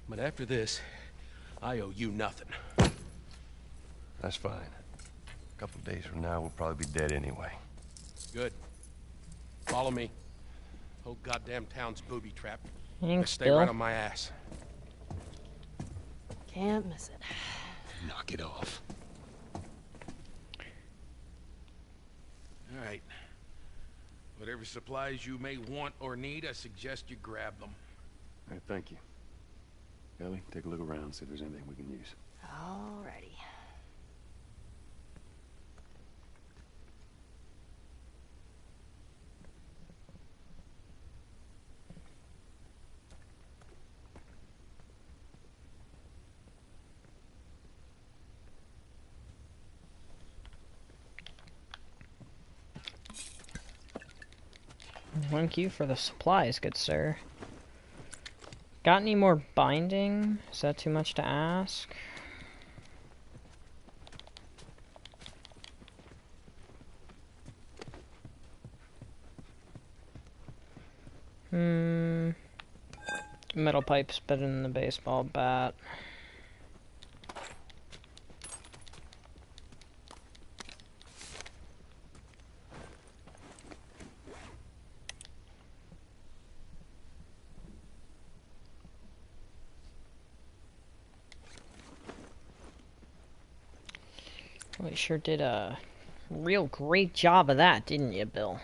But after this, I owe you nothing. That's fine. A couple days from now, we'll probably be dead anyway. Good. Follow me. Whole goddamn town's booby-trapped. Thanks, Stay Bill. right on my ass. Can't miss it. Knock it off. All right. Whatever supplies you may want or need, I suggest you grab them. All right, thank you. Ellie, take a look around, see if there's anything we can use. Alrighty. Thank you for the supplies, good sir. Got any more binding? Is that too much to ask? Metal pipe's better than the baseball bat. Well, you sure did a real great job of that, didn't you, Bill?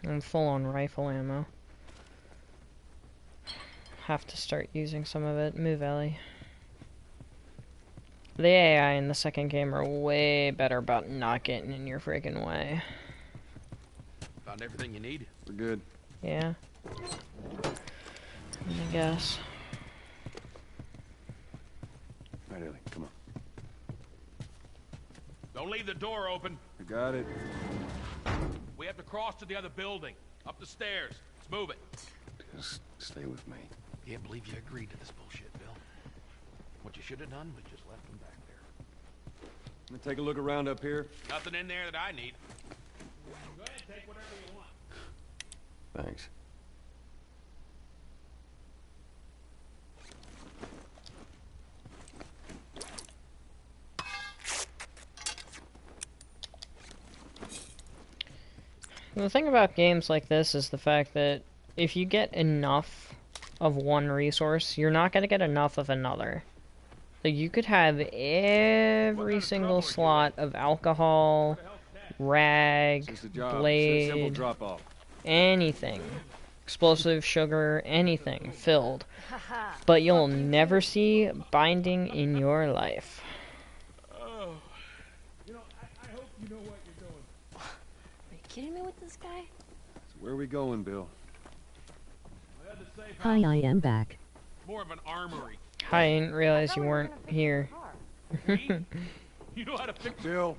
I'm full on rifle ammo. Have to start using some of it. Move, Ellie. The AI in the second game are way better about not getting in your friggin' way. Found everything you need? We're good. Yeah. I guess. All right, Ellie, come on. Don't leave the door open. We got it. We have to cross to the other building. Up the stairs. Let's move it. Just stay with me. Can't believe you agreed to this bullshit, Bill. What you should have done was just left them back there. Let me take a look around up here. Nothing in there that I need. Go ahead, take whatever you want. Thanks. The thing about games like this is the fact that if you get enough of one resource, you're not going to get enough of another. Like, you could have every single slot of alcohol, rag, blade, drop-off. anything, explosive, sugar, anything filled. But you'll never see binding in your life. Kidding me with this guy? So where are we going, Bill? Hi, I am back. More of an armory. I didn't realize you weren't here. You know how to fix Bill.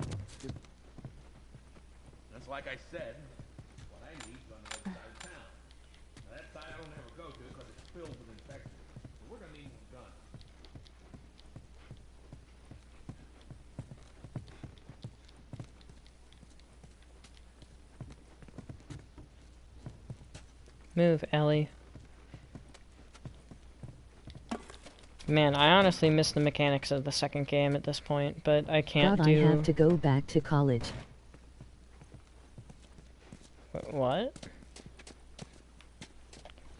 That's like I said. What I need is on the other side of town. Now, that side I don't ever go to because it's filled with infections. So we're gonna need some guns. Move, Ellie. Man, I honestly miss the mechanics of the second game at this point, but I can't God, do... I have to go back to college. What?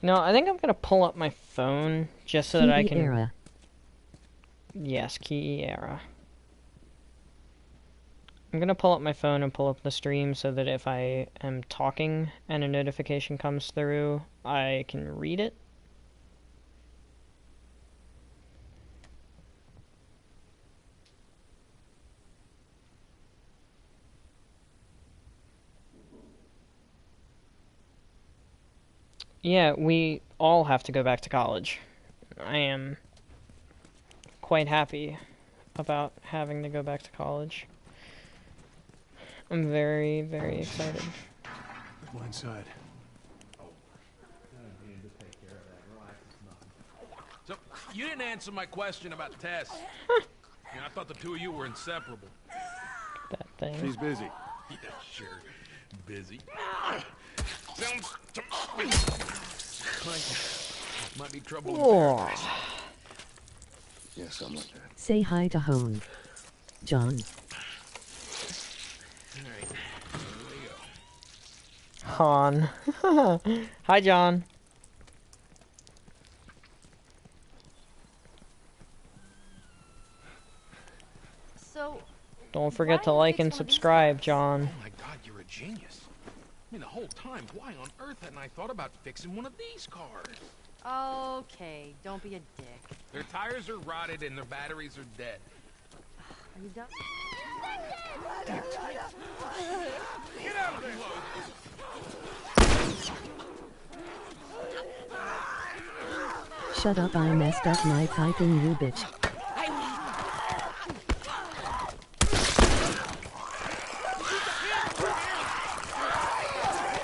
No, I think I'm gonna pull up my phone just so that I can... Era. Yes, Key era. I'm gonna pull up my phone and pull up the stream so that if I am talking and a notification comes through, I can read it. Yeah, we all have to go back to college. I am quite happy about having to go back to college. I'm very, very excited. Go inside. So, you didn't answer my question about Tess. I thought the two of you were inseparable. That thing. She's busy. Yeah, sure. Busy. Sounds to me like might be trouble in Oh. paradise. Yeah, something like that. Say hi to Hone. John. Alright, here we go. Han. Hi, John. So, Don't forget to why like fix and one of these subscribe, cars? John. Oh my god, you're a genius. I mean, the whole time, why on earth hadn't I thought about fixing one of these cars? Okay, don't be a dick. Their tires are rotted and their batteries are dead. Are you done? Get out of there! Shut up, I messed up my typing, you bitch.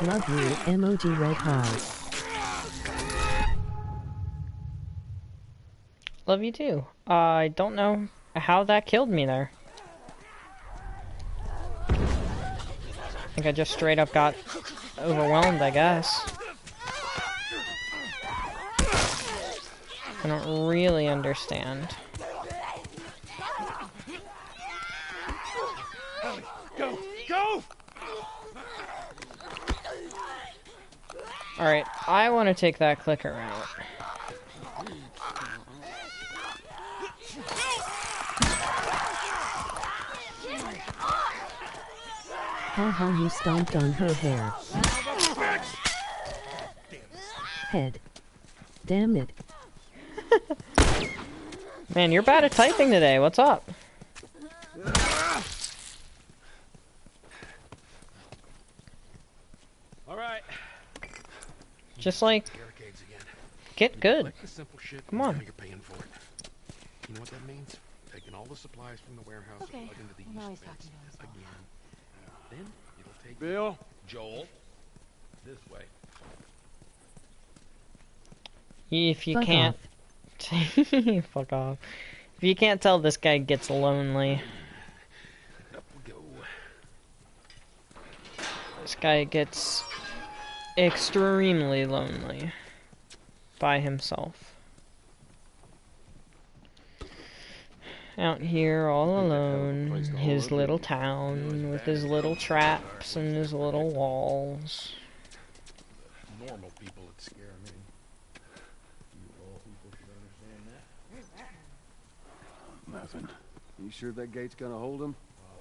Love you, emoji red heart. Love you too. I don't know how that killed me there. I think I just straight up got overwhelmed, I guess. I don't really understand. Go! Go! Alright, I want to take that clicker out. Haha, you stomped on her hair. Head. Damn it. Man, you're bad at typing today. What's up? Alright. Just like, Barricades again. get good. Collect the simple shit, Come and on. now you're paying for it. You know what that means? Taking all the supplies from the warehouse Okay. and plugging into the Well, now used he's beds talking to himself. again. Then it'll take Bill? Joel this way. If you Fuck can't... Fuck off. If you can't tell, this guy gets lonely. Up we go. This guy gets extremely lonely by himself. Out here all alone in his little town with his little traps and his little walls. Normal people would scare me. You all people should understand that. Nothing. You sure that gate's gonna hold him?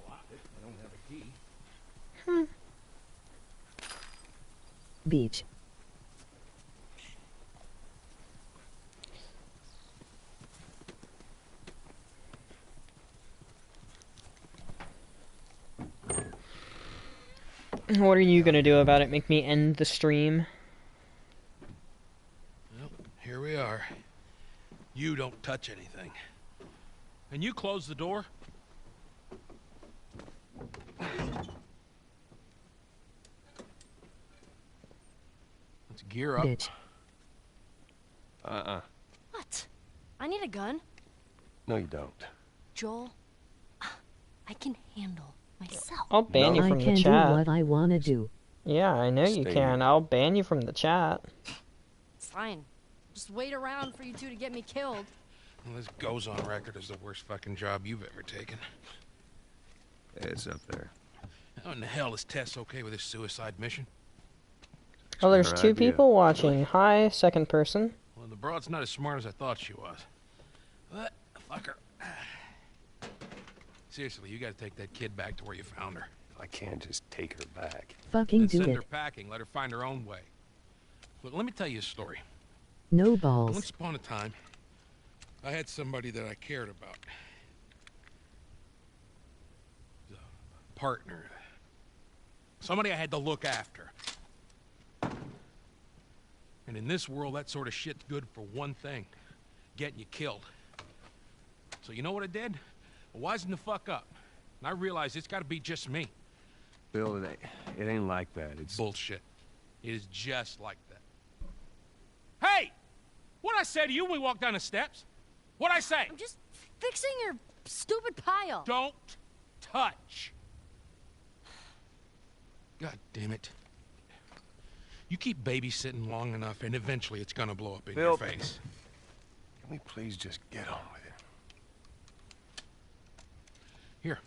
I'll lock it. I don't have a key. Beach. What are you gonna do about it? Make me end the stream? Well, here we are. You don't touch anything. And you close the door? Let's gear up. Bitch. What? I need a gun. No, you don't. Joel, I can handle myself. I'll ban you I from the can do chat. what I wanna do. Yeah, I know you Stay can. here. I'll ban you from the chat. It's fine. Just wait around for you two to get me killed. Well, this goes on record as the worst fucking job you've ever taken. It's up there. How in the hell is Tess okay with this suicide mission? Oh, there's Her two idea. people watching. Hi, second person. Well, the broad's not as smart as I thought she was. But, fuck her. Seriously, you gotta take that kid back to where you found her. I can't just take her back. Fucking Then do send it. her packing, let her find her own way. Look, let me tell you a story. No balls. Once upon a time, I had somebody that I cared about. A partner. Somebody I had to look after. And in this world, that sort of shit's good for one thing. Getting you killed. So you know what I did? I wisened the fuck up. And I realized it's gotta be just me. Bill, it ain't like that. It's Bullshit. It is just like that. Hey! What'd I say to you when we walked down the steps? What'd I say? I'm just fixing your stupid pile. Don't touch. God damn it. You keep babysitting long enough, and eventually it's gonna blow up in Bill, your face. Can we please just get on with it? Here.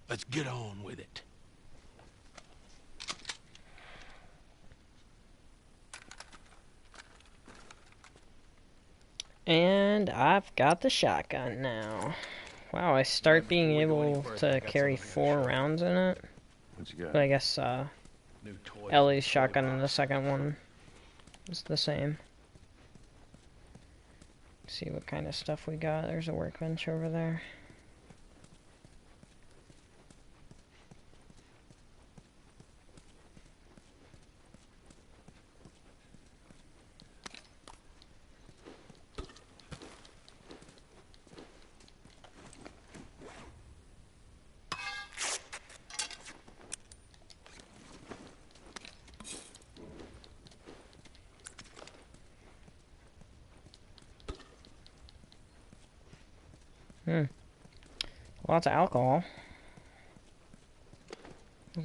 Let's get on with it. And I've got the shotgun now. Wow, I start being able to carry 4 rounds in it. What you got? But I guess Ellie's shotgun in the second one is the same. See what kind of stuff we got. There's a workbench over there. Lots of alcohol.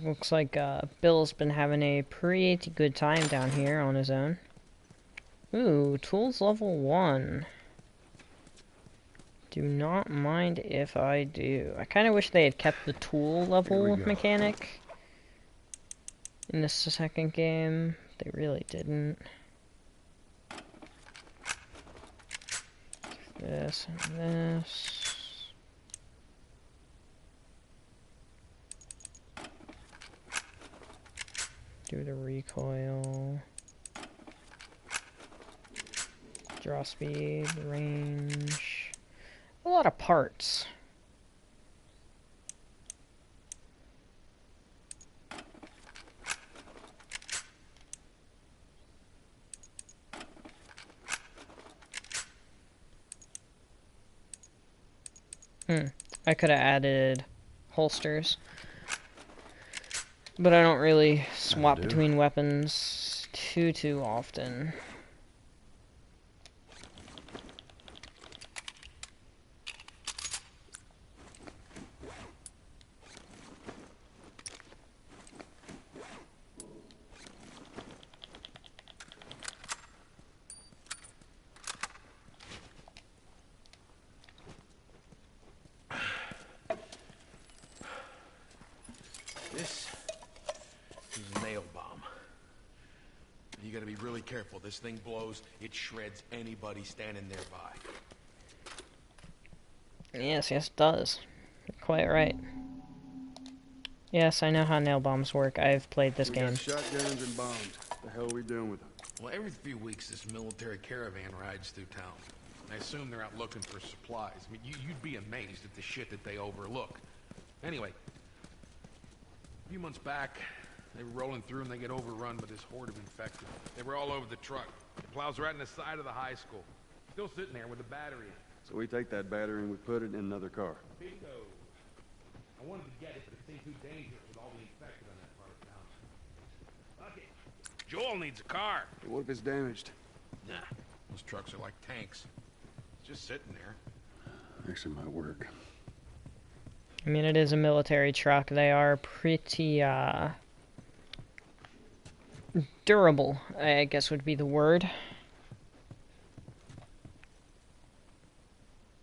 Looks like Bill's been having a pretty good time down here on his own. Ooh, tools level 1. Do not mind if I do. I kind of wish they had kept the tool level mechanic in the second game. They really didn't. This and this. Do the recoil. Draw speed, range. A lot of parts. I could have added holsters. But I don't really swap between weapons too often. This is a nail bomb. You gotta be really careful. This thing blows, it shreds anybody standing nearby. Yes, it does. You're quite right. Yes, I know how nail bombs work. I've played this game. Got shotguns and bombs. What the hell are we doing with them? Well, every few weeks this military caravan rides through town. I assume they're out looking for supplies. I mean, you'd be amazed at the shit that they overlook. Anyway, a few months back, they were rolling through and they get overrun by this horde of infected. They were all over the truck. It plows right in the side of the high school. Still sitting there with the battery in it. So we take that battery and we put it in another car. Bingo. I wanted to get it, but it seemed too dangerous with all the infected on that part of town. Fuck it. Joel needs a car. But what if it's damaged? Nah, those trucks are like tanks. It's just sitting there. Actually might work. I mean, it is a military truck. They are pretty, durable, I guess would be the word.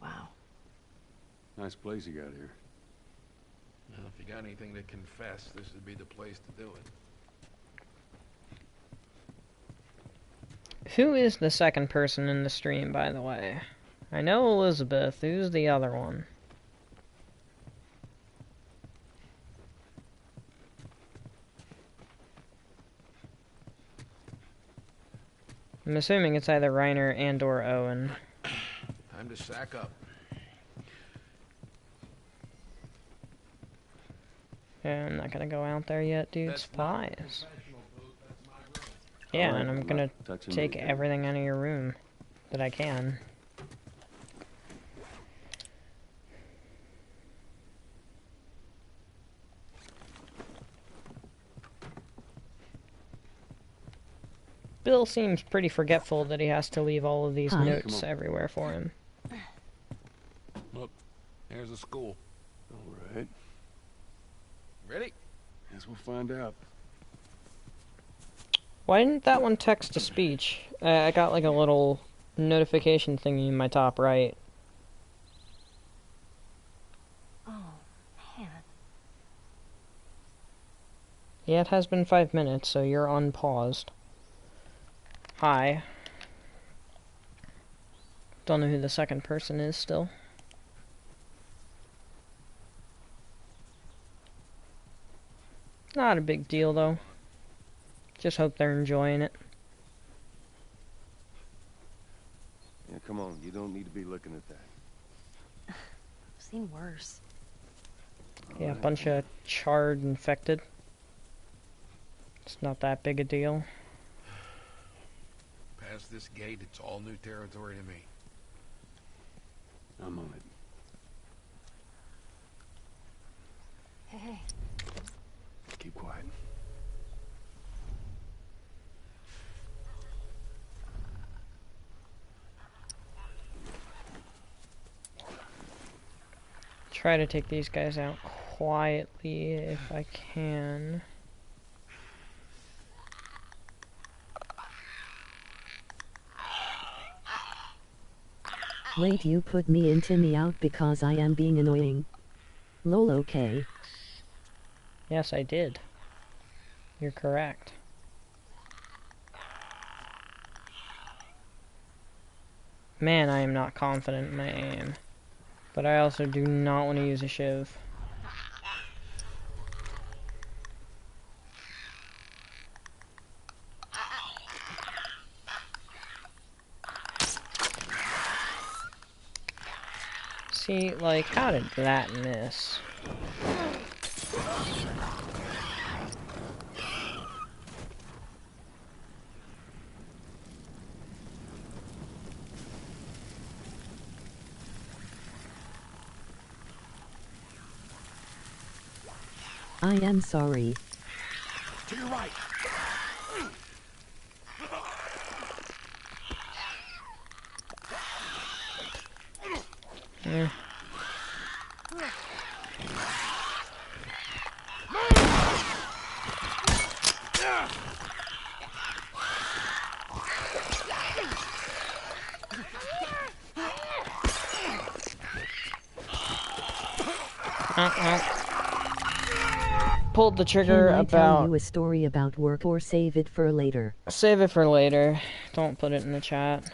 Wow. Nice place you got here. Well, if you got anything to confess, this would be the place to do it. Who is the second person in the stream, by the way? I know Elizabeth. Who's the other one? I'm assuming it's either Reiner and or Owen. Time to sack up. Yeah, I'm not gonna go out there yet, dude. Supplies. Yeah, Alright, and I'm gonna touching take anything. everything out of your room that I can. Bill seems pretty forgetful that he has to leave all of these Hi. notes everywhere for him. Look, there's a school. All right. Ready? Guess we'll find out. Why didn't that one text to speech? I got like a little notification thingy in my top right. Oh, man. Yeah, it has been 5 minutes, so you're unpaused. Hi. Don't know who the second person is still. Not a big deal, though. Just hope they're enjoying it. Yeah, come on. You don't need to be looking at that. I've seen worse. Yeah, a bunch of charred infected. It's not that big a deal. Past this gate, it's all new territory to me. I'm on it. Hey. Keep quiet. Try to take these guys out quietly if I can. Wait, you put me into me out because I am being annoying. Lol, okay. Yes, I did. You're correct. Man, I am not confident in my aim. But I also do not want to use a shiv. See, like, how did that miss? I am sorry. To your right. Eh. Pulled the trigger Can I about... tell you a story about work or save it for later? Save it for later. Don't put it in the chat.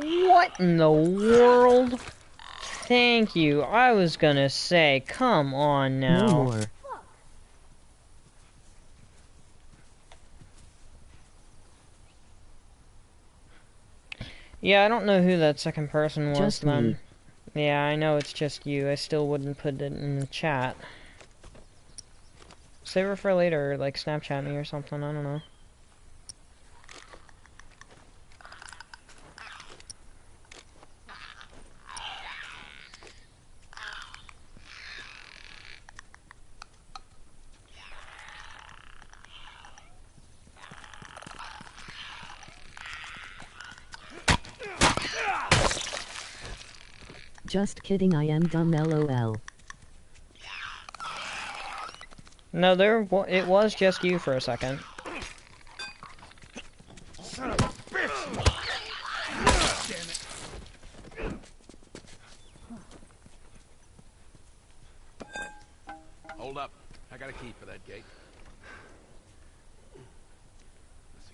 What in the world? Thank you. I was gonna say, come on now. No more. Yeah, I don't know who that second person was Just then. me. Yeah, I know it's just you. I still wouldn't put it in the chat. Save it for later, or like Snapchat me or something, I don't know. Just kidding, I am dumb, lol. No, it was just you for a second. Son of a bitch! Damn it. Hold up. I got a key for that gate. I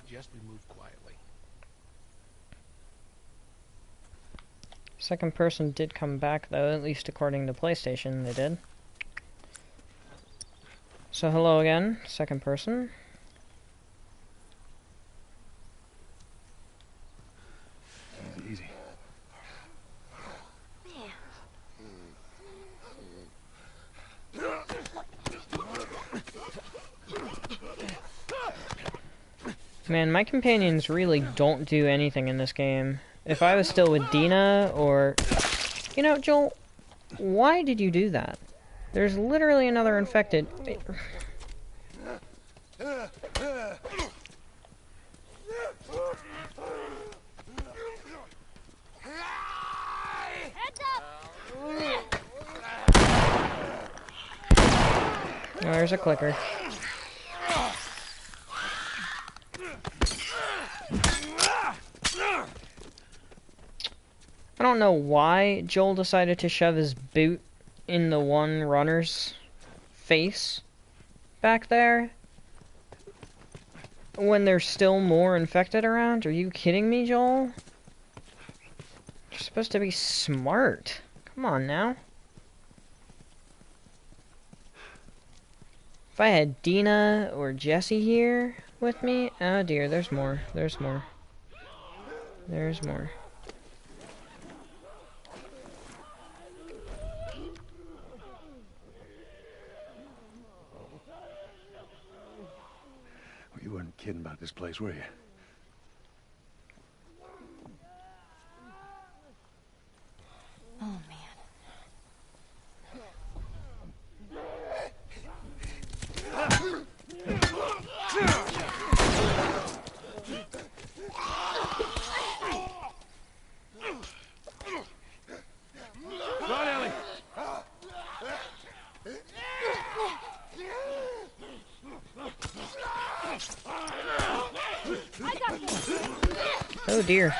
suggest we move quietly. Second person did come back, though, at least according to PlayStation, they did. So hello again, second person. Easy, easy. Man, my companions really don't do anything in this game. If I was still with Dina, or... You know, Joel, why did you do that? There's literally another infected... Oh, there's a clicker. I don't know why Joel decided to shove his boot in the one runner's face back there when there's still more infected around. Are you kidding me, Joel? You're supposed to be smart. Come on now. If I had Dina or Jesse here with me... Oh dear, there's more. There's more. There's more. You weren't kidding about this place, were you? Oh, man. Run, Ellie! Oh dear.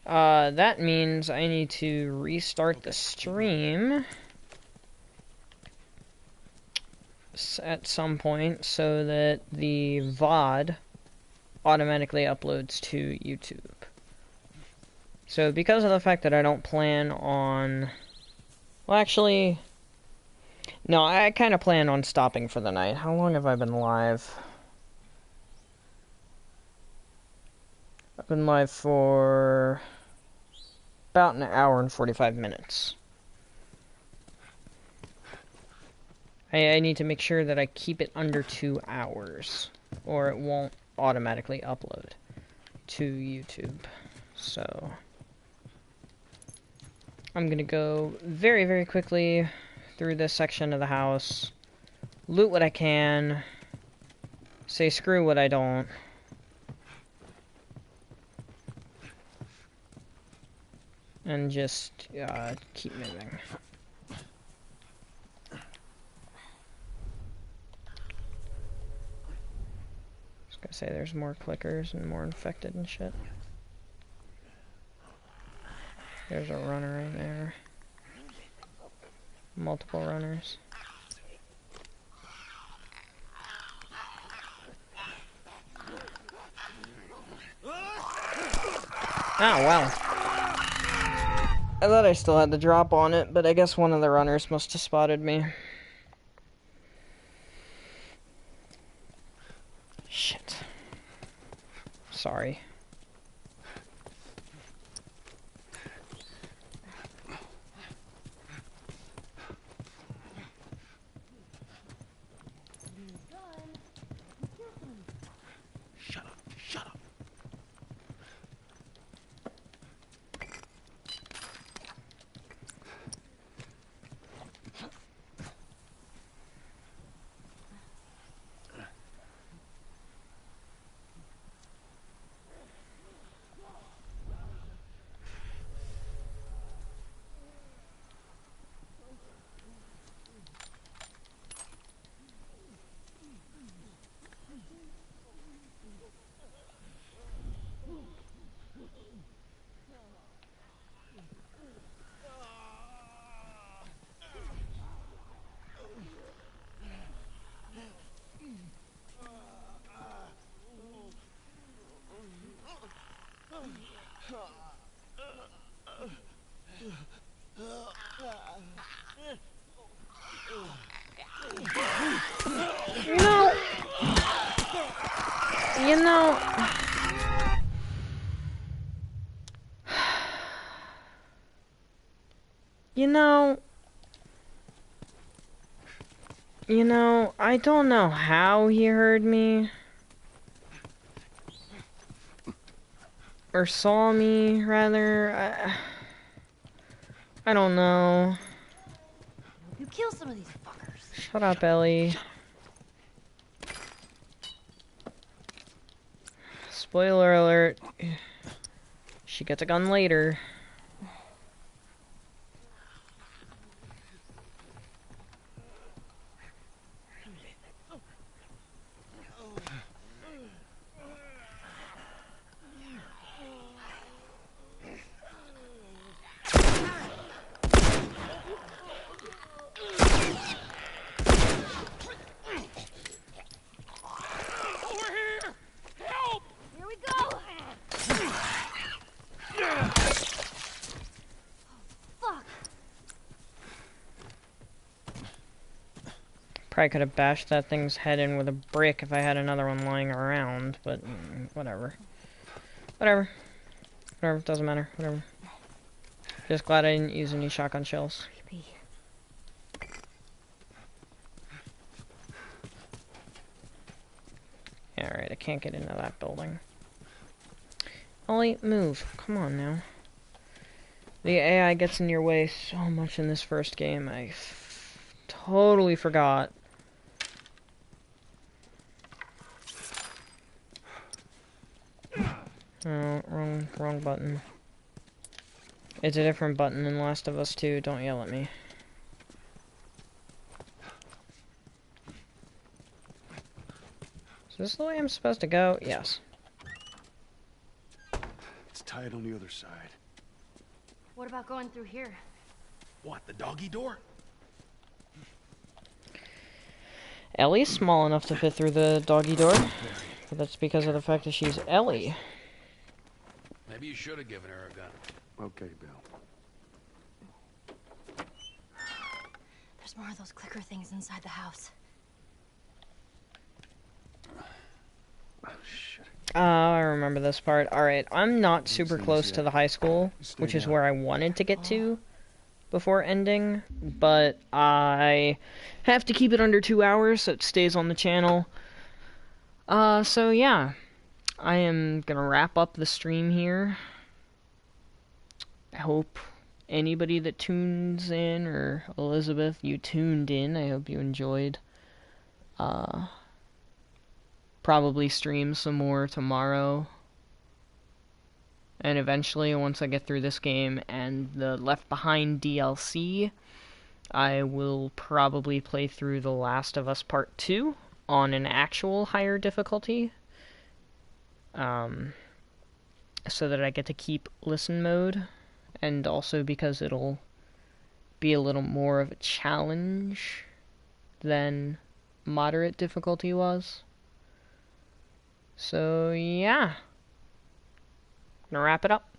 That means I need to restart the stream at some point so that the VOD automatically uploads to YouTube. So because of the fact that I don't plan on... Well, actually... No, I kind of plan on stopping for the night. How long have I been live? I've been live for about an hour and 45 minutes. I need to make sure that I keep it under 2 hours, or it won't automatically upload to YouTube. So, I'm gonna go very, very quickly through this section of the house, loot what I can, say screw what I don't. And just keep moving. Just gonna say there's more clickers and more infected and shit. There's a runner right there. Multiple runners. Oh, wow. I thought I still had the drop on it, but I guess one of the runners must have spotted me. Shit. Sorry. Shut up. You know, I don't know how he heard me. Or saw me, rather. I don't know. You kill some of these fuckers. Shut up, Ellie. Spoiler alert. She gets a gun later. Probably could have bashed that thing's head in with a brick if I had another one lying around, but whatever. Whatever, doesn't matter, whatever. Just glad I didn't use any shotgun shells. Creepy. Yeah, alright, I can't get into that building. Ollie, move. Come on now. The AI gets in your way so much in this first game, I totally forgot. Oh, wrong button. It's a different button in Last of Us 2, don't yell at me. Is this the way I'm supposed to go? Yes. It's tied on the other side. What about going through here? What, the doggy door? Ellie's small enough to fit through the doggy door, but that's because of the fact that she's Ellie. Maybe you should have given her a gun. Okay, Bill. There's more of those clicker things inside the house. Oh, shit. I remember this part. Alright, I'm not super close to the high school, which is where I wanted to get to before ending, but I have to keep it under 2 hours so it stays on the channel. So yeah, I am gonna wrap up the stream here. I hope anybody that tunes in, or Elizabeth, you tuned in, I hope you enjoyed. Probably stream some more tomorrow. And eventually, once I get through this game and the Left Behind DLC, I will probably play through The Last of Us Part 2 on an actual higher difficulty. So that I get to keep listen mode. And also because it'll be a little more of a challenge than moderate difficulty was. So, yeah. I'm gonna wrap it up.